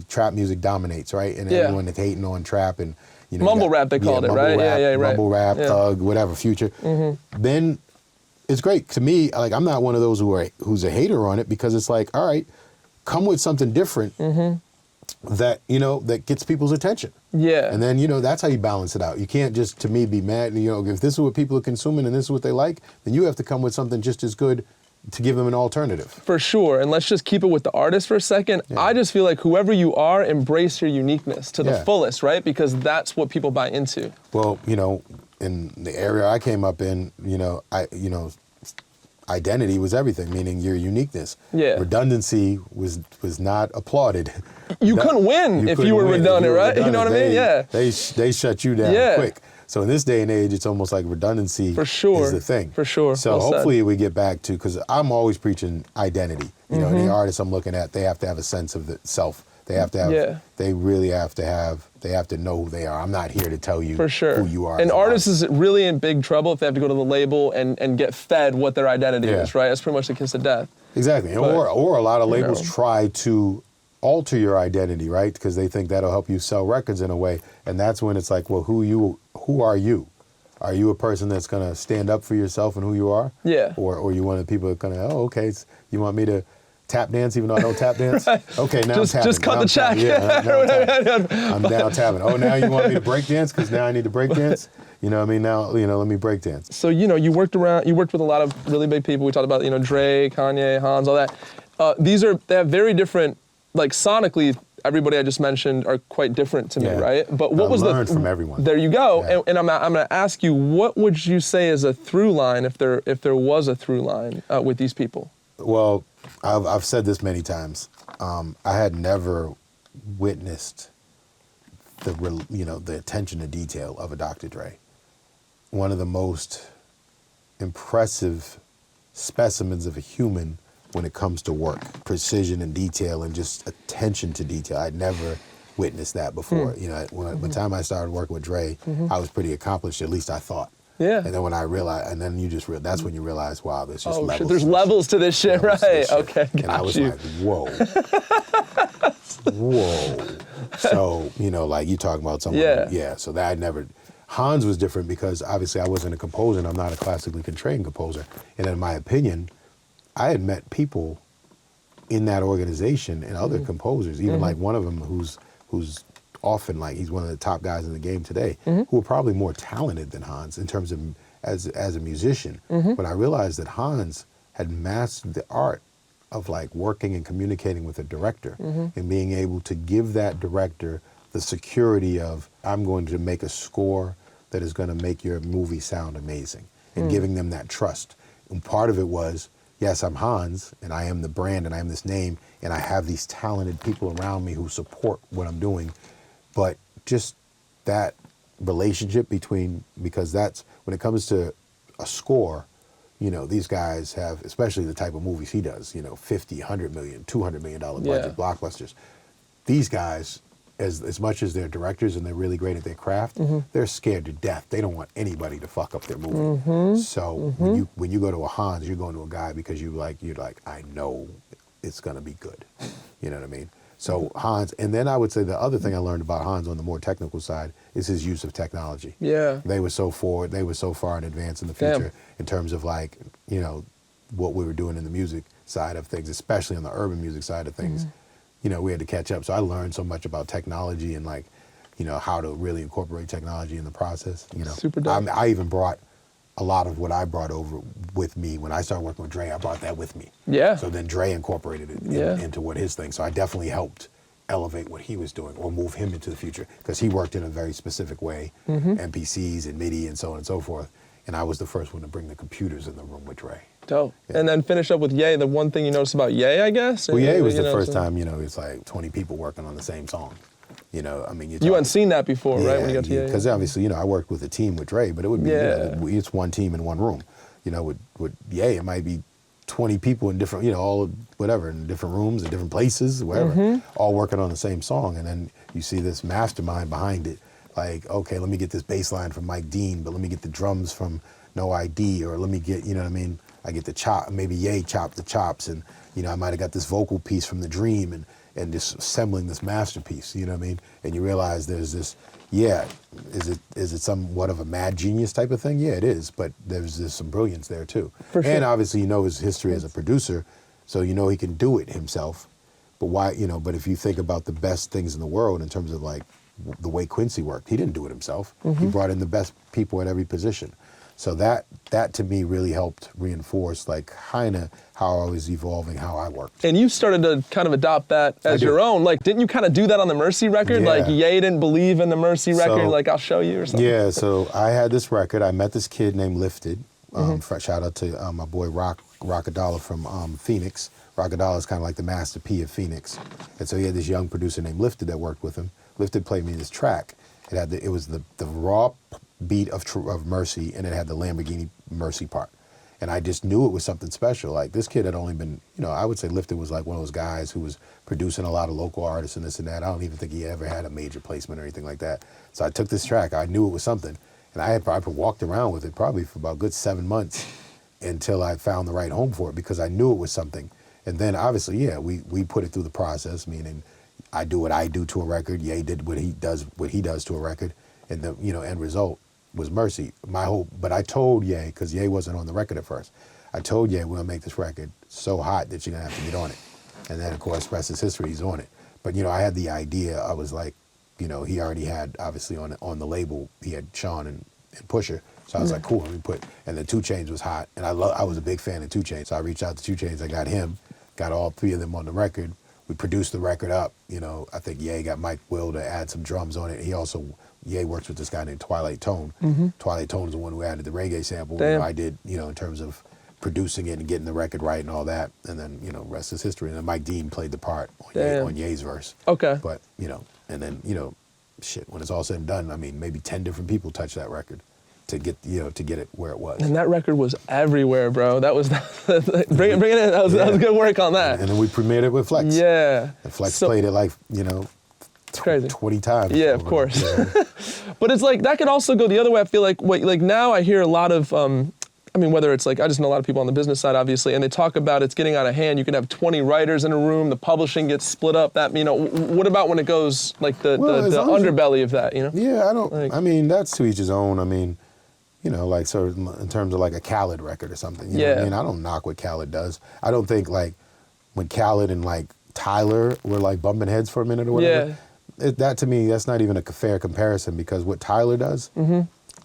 trap music dominates, right? And everyone is hating on trap and, you know, mumble rap, they called it, right? Right. Mumble rap, thug, whatever, future. Then it's great. To me, like, I'm not one of those who's a hater on it, because it's like, all right, come with something different that, you know, that gets people's attention. Yeah. And then, you know, that's how you balance it out. You can't just, to me, be mad. You know, if this is what people are consuming and this is what they like, then you have to come with something just as good to give them an alternative. For sure. And let's just keep it with the artist for a second. Yeah. I just feel like whoever you are, embrace your uniqueness to the fullest, right? Because that's what people buy into. Well, you know, in the area I came up in, identity was everything, meaning your uniqueness. Yeah. Redundancy was not applauded. You couldn't win if you were redundant, right? You know what I mean? Yeah. They shut you down quick. So in this day and age, it's almost like redundancy is the thing. For sure. So hopefully we get back to, because I'm always preaching identity. You know, any artist I'm looking at, they have to have a sense of the self. They have to have, they really have to have, they have to know who they are. I'm not here to tell you who you are. And artists is really in big trouble if they have to go to the label and get fed what their identity is, right? That's pretty much the kiss of death. Exactly. But, or a lot of labels try to alter your identity, right? Because they think that'll help you sell records in a way. And that's when it's like, well, who are you? Are you a person that's going to stand up for yourself and who you are? Yeah. Or you one of the people that are going to, okay, you want me to tap dance even though I don't tap dance? Okay, now I'm tapping. Just cut the check. I'm down tapping. Oh, now you want me to break dance because now I need to break dance? You know what I mean? Now, let me break dance. So, you worked with a lot of really big people. We talked about, Dre, Kanye, Hanz, all that. They have very different, like sonically, everybody I just mentioned are quite different to me, right? But what was learn from everyone. There you go. Yeah. And I'm going to ask you, what would you say is a through line if there was a through line with these people? Well, I've said this many times. I had never witnessed the attention to detail of a Dr. Dre. One of the most impressive specimens of a human when it comes to work, precision and detail and just attention to detail. I'd never witnessed that before. You know, when the time I started working with Dre, I was pretty accomplished, at least I thought. Yeah. And then when I realized, and then you just that's when you realize, wow, there's just levels. Shit, there's levels to this shit, right? Okay, got And I was you. like, whoa. Whoa. So, like you talking about someone. Yeah. So that I never. Hanz was different because obviously I wasn't a composer and I'm not a classically trained composer. And in my opinion, I had met people in that organization and other composers, even like one of them who's often like he's one of the top guys in the game today, who are probably more talented than Hanz in terms of as a musician. But I realized that Hanz had mastered the art of like working and communicating with a director and being able to give that director the security of, I'm going to make a score that is going to make your movie sound amazing, and giving them that trust. And part of it was, yes, I'm Hanz, and I am the brand, and I am this name, and I have these talented people around me who support what I'm doing. But just that relationship because that's, when it comes to a score, these guys have, especially the type of movies he does, $50, $100 million, $200 million budget blockbusters. These guys, as much as they're directors and they're really great at their craft, they're scared to death. They don't want anybody to fuck up their movie. So when you go to a Hanz, you're going to a guy because you're like, I know it's gonna be good. You know what I mean? So Hanz, and then I would say the other thing I learned about Hanz on the more technical side is his use of technology. Yeah. They were so forward, they were so far in advance in the future in terms of like, what we were doing in the music side of things, especially on the urban music side of things. We had to catch up. So I learned so much about technology and like, how to really incorporate technology in the process. Super dope. I even brought a lot of what I brought over with me when I started working with Dre. I brought that with me. Yeah. So then Dre incorporated it into what his thing. So I definitely helped elevate what he was doing or move him into the future because he worked in a very specific way, MPCs and MIDI and so on and so forth. And I was the first one to bring the computers in the room with Dre. Dope. Yeah. And then finish up with Ye, the one thing you noticed about Ye, I guess? Well, Ye was the first time, it's like 20 people working on the same song. You hadn't seen that before, right? When you got to Ye? Because obviously, I worked with a team with Dre, but it would be, it's one team in one room. With Ye, it might be 20 people in different, all whatever, in different rooms, in different places, wherever, all working on the same song. And then you see this mastermind behind it. Like, okay, let me get this bass line from Mike Dean, but let me get the drums from No ID, or let me get, I get the chop, maybe Ye chopped the chops, and, I might have got this vocal piece from The Dream, and just assembling this masterpiece, And you realize there's this, is it somewhat of a mad genius type of thing? Yeah, it is, but there's some brilliance there too. For sure. And obviously, his history as a producer, so he can do it himself. But why, but if you think about the best things in the world in terms of like the way Quincy worked, he didn't do it himself. He brought in the best people at every position. So that to me really helped reinforce like kind of how I was evolving, how I worked. And you started to kind of adopt that as your own. Like, didn't you kind of do that on the Mercy record? Yeah. Like, Ye didn't believe in the Mercy record. Like, I'll show you or something. Yeah. So I had this record. I met this kid named Lifted. Shout out to my boy Rockadala from Phoenix. Rockadala is kind of like the Master P of Phoenix. And so he had this young producer named Lifted that worked with him. Lifted played me this track. It was the raw beat of Mercy, and it had the Lamborghini Mercy part. And I just knew it was something special. Like, this kid had only been, I would say Lifted was like one of those guys who was producing a lot of local artists and this and that. I don't even think he ever had a major placement or anything like that. So I took this track. I knew it was something. And I walked around with it probably for about a good 7 months until I found the right home for it, because I knew it was something. And then obviously, we put it through the process, meaning I do what I do to a record. Ye did what he does to a record. And the end result was Mercy. But I told Ye, because Ye wasn't on the record at first, I told Ye, we're gonna make this record so hot that you're gonna have to get on it. And then of course, rest is history, he's on it. But I had the idea, I was like, he already had, obviously on the label, he had Sean and Pusher. So I was like, cool, let me and then 2 Chainz was hot. And I was a big fan of 2 Chainz. So I reached out to 2 Chainz, I got him, got all three of them on the record. We produced the record up. I think Ye got Mike Will to add some drums on it. Ye works with this guy named Twilight Tone. Twilight Tone is the one who added the reggae sample. I did, in terms of producing it and getting the record right and all that. And then, rest is history. And then Mike Dean played the part on Ye's verse. Okay. But, and then, when it's all said and done, I mean, maybe 10 different people touched that record to get it where it was. And that record was everywhere, bro. That was bring it in. That was good work on that. And then we premiered it with Flex. Yeah. And Flex played it like, it's crazy. 20 times. Yeah, of course. Yeah. But it's like, that could also go the other way. I feel like, now I hear a lot of, whether it's like, I just know a lot of people on the business side, obviously, and they talk about it's getting out of hand. You can have 20 writers in a room, the publishing gets split up. That, what about when it goes like the underbelly of that, Yeah, that's to each his own. Like sort of in terms of like a Khaled record or something. You know what I mean? I don't knock what Khaled does. I don't think like when Khaled and like Tyler were like bumping heads for a minute or whatever. Yeah. That to me, that's not even a fair comparison because what Tyler does,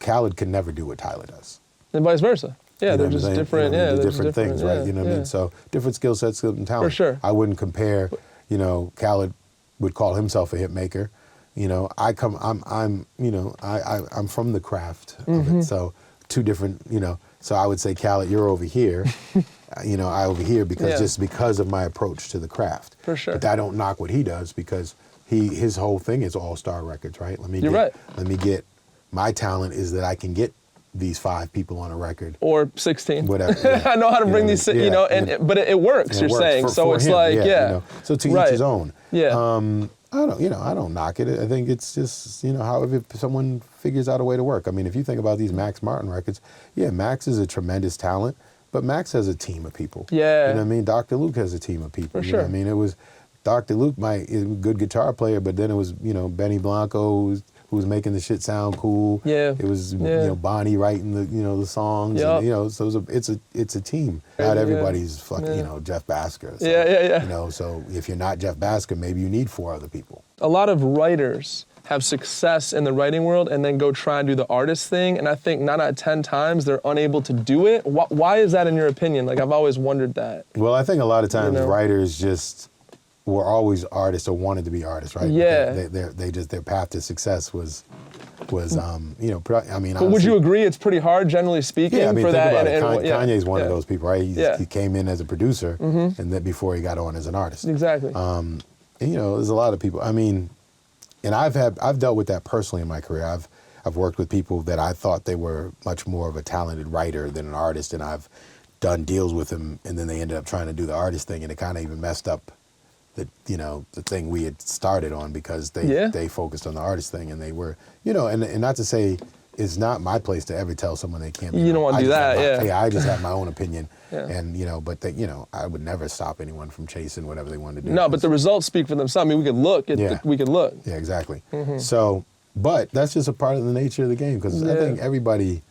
Khaled can never do what Tyler does. And vice versa. Yeah, they're just different. They're different things, right? You know what I mean? So different skill sets, different talent. For sure. I wouldn't compare. Khaled would call himself a hit maker. I'm from the craft of it. So two different. So I would say Khaled, you're over here. I over here because of my approach to the craft. For sure. But I don't knock what he does because his whole thing is all-star records, right? Let me get my talent is that I can get these 5 people on a record. Or 16. Whatever. Yeah. I know how to bring these, but it works, you're saying. So it's him, like, So to each his own. Yeah. I don't knock it. I think it's just, however someone figures out a way to work. If you think about these Max Martin records, Max is a tremendous talent, but Max has a team of people. Yeah. You know what I mean? Dr. Luke has a team of people. For sure. You know what I mean? It was Dr. Luke, is a good guitar player, but then it was, Benny Blanco, who was making the shit sound cool. Yeah. It was Bonnie writing the songs. Yep. And, so it's a team. Not everybody's fucking Jeff Basker. So, yeah. So if you're not Jeff Basker, maybe you need 4 other people. A lot of writers have success in the writing world and then go try and do the artist thing, and I think 9 out of 10 times they're unable to do it. Why is that in your opinion? Like, I've always wondered that. Well, I think a lot of times writers just were always artists or wanted to be artists, right? Yeah. Their path to success was But would you agree it's pretty hard, generally speaking, for think that? About it. Kanye's one of those people, right? He came in as a producer, and then before he got on as an artist. Exactly. There's a lot of people. And I've dealt with that personally in my career. I've worked with people that I thought they were much more of a talented writer than an artist, and I've done deals with them, and then they ended up trying to do the artist thing, and it kind of even messed up the thing we had started on because they focused on the artist thing, and they were, and not to say it's not my place to ever tell someone they can't be. You don't want to do that, I just have my own opinion, Yeah. and but I would never stop anyone from chasing whatever they wanted to do. No, but the results speak for themselves. We could look. We could look. Yeah, exactly. So, but that's just a part of the nature of the game because I think everybody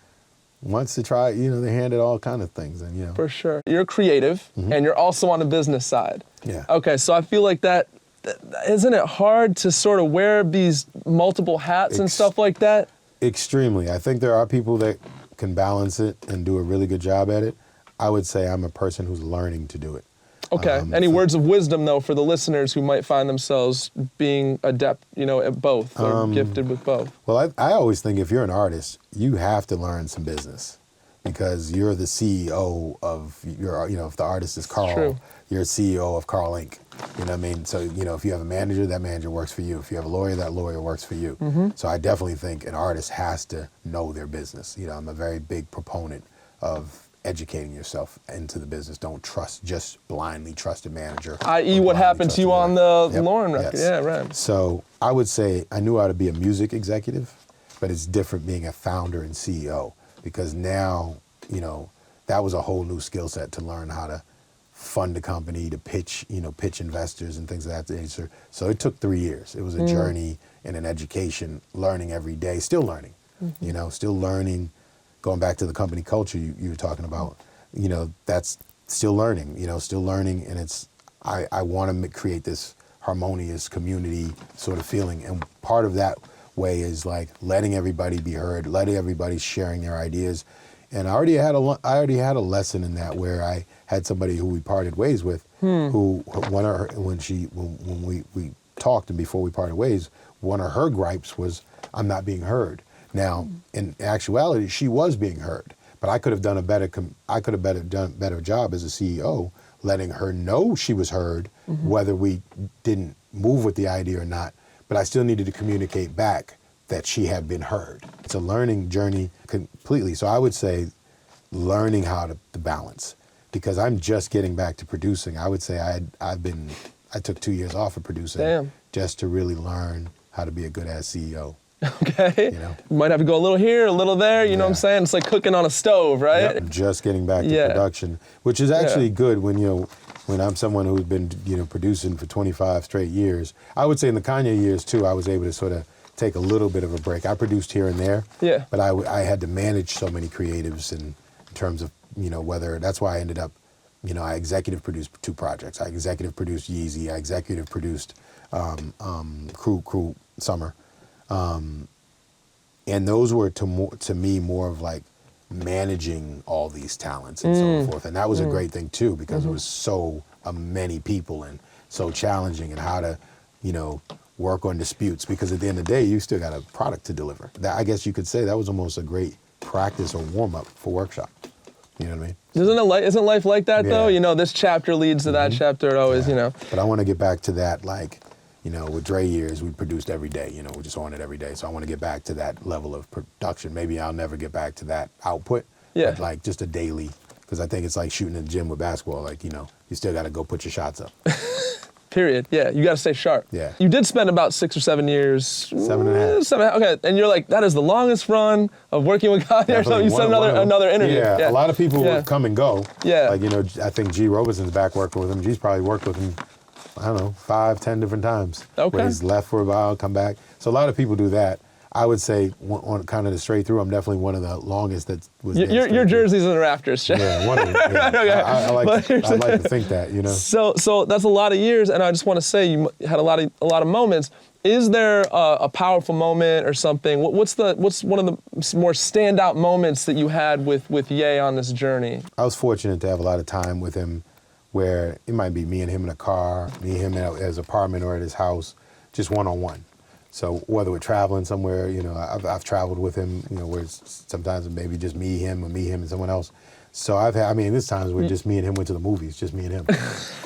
wants to try. They're handed all kind of things, and For sure. You're creative, and you're also on the business side. Yeah. Okay, so I feel like that isn't it hard to sort of wear these multiple hats and stuff like that? Extremely. I think there are people that can balance it and do a really good job at it. I would say I'm a person who's learning to do it. Okay. Any words of wisdom, though, for the listeners who might find themselves being adept, at both or gifted with both? Well, I always think if you're an artist, you have to learn some business because you're the CEO of if the artist is Carl, True. You're CEO of Carl Inc. You know what I mean? So, if you have a manager, that manager works for you. If you have a lawyer, that lawyer works for you. So I definitely think an artist has to know their business. I'm a very big proponent of educating yourself into the business. Don't just blindly trust a manager. I.e. what happened to you on the Lauryn record. Yes. Yeah, right. So I would say I knew how to be a music executive, but it's different being a founder and CEO because now, that was a whole new skill set to learn how to fund a company, to pitch investors and things of that nature. So it took 3 years. It was a journey and an education, learning every day, still learning, still learning. Going back to the company culture you were talking about, that's still learning, and it's, I want to create this harmonious community sort of feeling. And part of that way is like letting everybody be heard, letting everybody sharing their ideas. And I already had a lesson in that, where I had somebody who we parted ways with, who when we talked and before we parted ways, one of her gripes was, I'm not being heard. Now, in actuality, she was being heard, but I could have done a better job as a CEO, letting her know she was heard, whether we didn't move with the idea or not. But I still needed to communicate back that she had been heard. It's a learning journey completely. So I would say learning how to balance, because I'm just getting back to producing. I would say I took 2 years off of producing just to really learn how to be a good ass CEO. Okay. You know? You might have to go a little here, a little there, you know what I'm saying? It's like cooking on a stove, right? Yep. I'm just getting back to production, which is actually good when I'm someone who's been, producing for 25 straight years. I would say in the Kanye years too, I was able to sort of take a little bit of a break. I produced here and there, but I had to manage so many creatives in terms of, whether, that's why I ended up, I executive produced 2 projects. I executive produced Yeezy. I executive produced Crew Summer. And those were to me more of like managing all these talents and so forth. And that was a great thing too, because it was so many people and so challenging, and how to, work on disputes, because at the end of the day, you still got a product to deliver. That, I guess you could say that was almost a great practice or warm up for workshop. You know what I mean? Isn't life like that though? This chapter leads to that chapter. It always, But I want to get back to that, like, with Dre years, we produced every day, we're just on it every day. So I want to get back to that level of production. Maybe I'll never get back to that output, but like just a daily, because I think it's like shooting in the gym with basketball. Like, you still got to go put your shots up. Period. Yeah, you got to stay sharp. Yeah. You did spend about 6 or 7 years. 7.5. Okay, and you're like, that is the longest run of working with Kanye or something. You said another interview. Yeah, a lot of people would come and go. Yeah. Like, I think G. Robison's back working with him. G's probably worked with him, I don't know, 5, 10 different times. Okay. Where he's left for a while, come back. So a lot of people do that. I would say on kind of the straight through, I'm definitely one of the longest that was there. Your jersey's in the rafters, Jeff. Yeah, one of them. Yeah. Okay. I like to think that, So that's a lot of years, and I just want to say you had a lot of moments. Is there a powerful moment or something? What's one of the more standout moments that you had with Ye on this journey? I was fortunate to have a lot of time with him, where it might be me and him in a car, me and him at his apartment or at his house, just one-on-one. So whether we're traveling somewhere, I've traveled with him, where it's sometimes maybe just me, him, or me, him, and someone else. So there's times where just me and him went to the movies, just me and him.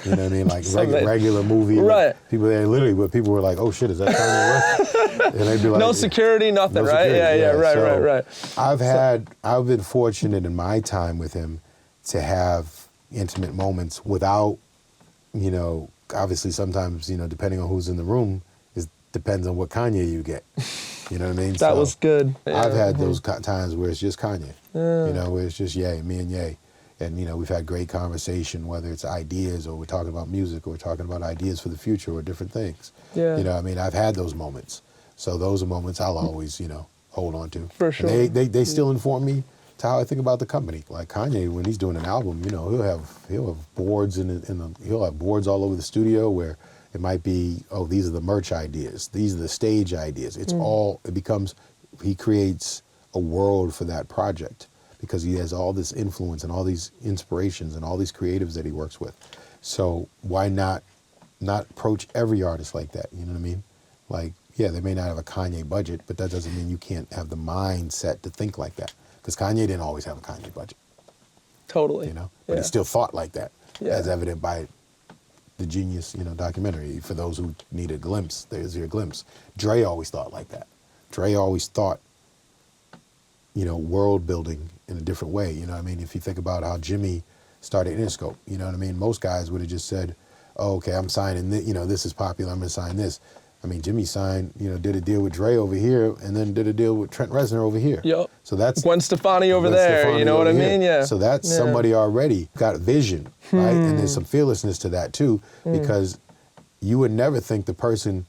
You know what I mean? Like regular movie. Right. People there literally, but people were like, oh shit, is that Kanye West? And they'd be like, no security, nothing, no right? Security. Yeah, right. I've been fortunate in my time with him to have intimate moments without, obviously sometimes, depending on who's in the room, depends on what Kanye you get. You know what I mean? That was good. Yeah. I've had those times where it's just Kanye, where it's just Ye, me and Ye. And, we've had great conversation, whether it's ideas or we're talking about music or we're talking about ideas for the future or different things. Yeah. I've had those moments. So those are moments I'll always, hold on to. For sure. And they still inform me to how I think about the company. Like Kanye, when he's doing an album, he'll have boards he'll have boards all over the studio where it might be, these are the merch ideas. These are the stage ideas. He creates a world for that project because he has all this influence and all these inspirations and all these creatives that he works with. So why not approach every artist like that? You know what I mean? Like, yeah, they may not have a Kanye budget, but that doesn't mean you can't have the mindset to think like that. Because Kanye didn't always have a Kanye budget. Totally. But he still thought like that, as evident by the Genius, documentary. For those who need a glimpse, there's your glimpse. Dre always thought like that. Dre always thought, world building in a different way. You know what I mean? If you think about how Jimmy started Interscope, you know what I mean? Most guys would have just said, oh, okay, I'm signing this, this is popular, I'm gonna sign this. I mean, Jimmy signed, did a deal with Dre over here and then did a deal with Trent Reznor over here. Yep. So that's Gwen Stefani over there, you know what I mean? Yeah. So that's somebody already got vision, right? And there's some fearlessness to that too, because you would never think the person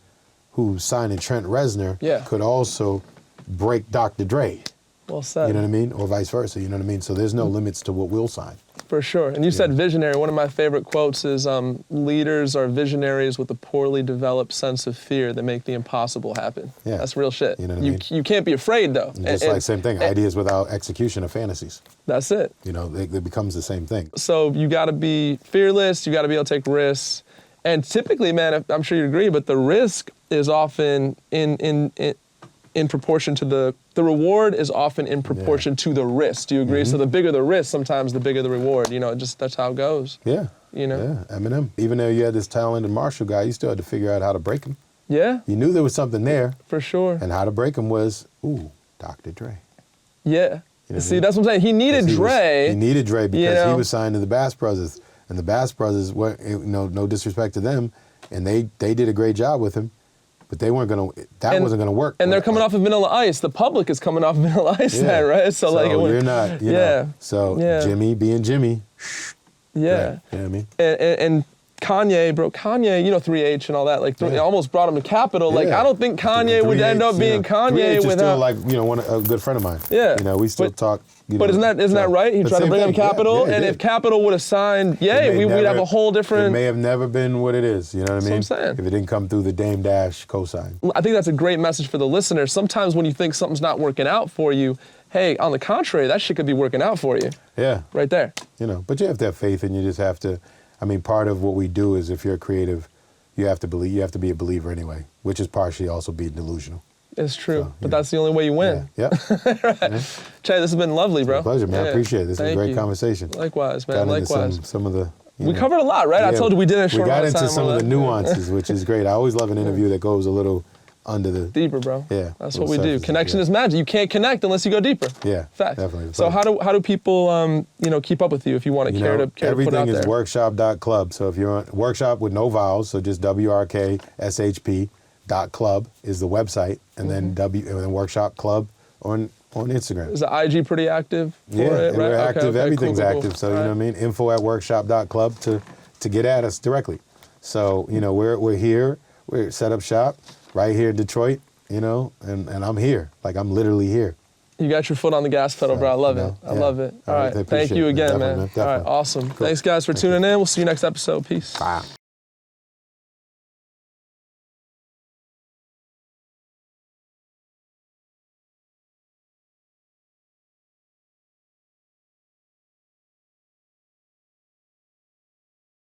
who's signing Trent Reznor could also break Dr. Dre. Well said. You know what I mean? Or vice versa, you know what I mean? So there's no limits to what we'll sign. For sure. And you said visionary. One of my favorite quotes is, leaders are visionaries with a poorly developed sense of fear that make the impossible happen. Yeah. That's real shit. You know what I mean? You can't be afraid, though. Just like same thing, ideas without execution are fantasies. That's it. You know, it becomes the same thing. So you got to be fearless. You got to be able to take risks. And typically, man, I'm sure you agree, but the risk is often in proportion to the reward is often in proportion to the risk. Do you agree? So the bigger the risk, sometimes the bigger the reward. You know, that's how it goes. Yeah. You know? Yeah, Eminem. Even though you had this talented Marshall guy, you still had to figure out how to break him. Yeah. You knew there was something there. For sure. And how to break him was, Dr. Dre. Yeah. You know See, that's what I'm saying. He needed Dre. He needed Dre because he was signed to the Bass Brothers. And the Bass Brothers, no disrespect to them, and they did a great job with him. But they weren't gonna. Wasn't gonna work. And they're coming off of Vanilla Ice. The public is coming off of Vanilla Ice, now, right? So like, you're not. You know. So Jimmy being Jimmy. Yeah. Right, you know what I mean? And Kanye, bro. Kanye, 3H and all that. Like, it almost brought him to Capitol. Like, I don't think Kanye would end up being Kanye 3H without. Is still a good friend of mine. Yeah. We still talk. But isn't that right? He tried to bring him Capitol, and if Capitol would have signed, we'd have a whole different. It may have never been what it is. You know what I mean? That's what I'm saying. If it didn't come through the Dame Dash cosign. I think that's a great message for the listener. Sometimes when you think something's not working out for you, hey, on the contrary, that shit could be working out for you. Yeah. Right there. But you have to have faith, and you just have to. I mean, part of what we do is if you're a creative, you have to believe. You have to be a believer anyway, which is partially also being delusional. It's true, but that's the only way you win. Yeah. Right. Che, this has been lovely, bro. It's a pleasure, man. I appreciate it. This is a great conversation. Likewise, man. Likewise. Some of the. We covered a lot, right? I told you we did a short amount of time. We got into some of the nuances, which is great. I always love an interview that goes a little under the deeper, bro. Yeah, that's what we do. Connection is magic. You can't connect unless you go deeper. Yeah, fact. Definitely. So how do people keep up with you if you want to care to put out there? Everything is workshop.club. So if you're on workshop with no vowels, so just WRKSHP.club is the website, and then workshop club on Instagram. Is the IG pretty active? We're active. Everything's active. So you know what I mean. info@workshop.club to get at us directly. So we're here. We're set up shop right here in Detroit. And I'm here. Like I'm literally here. You got your foot on the gas pedal, bro. I love it. I love it. All right. Thank you again, man. All right. Awesome. Cool. Thanks, guys, for tuning in. We'll see you next episode. Peace. Bye.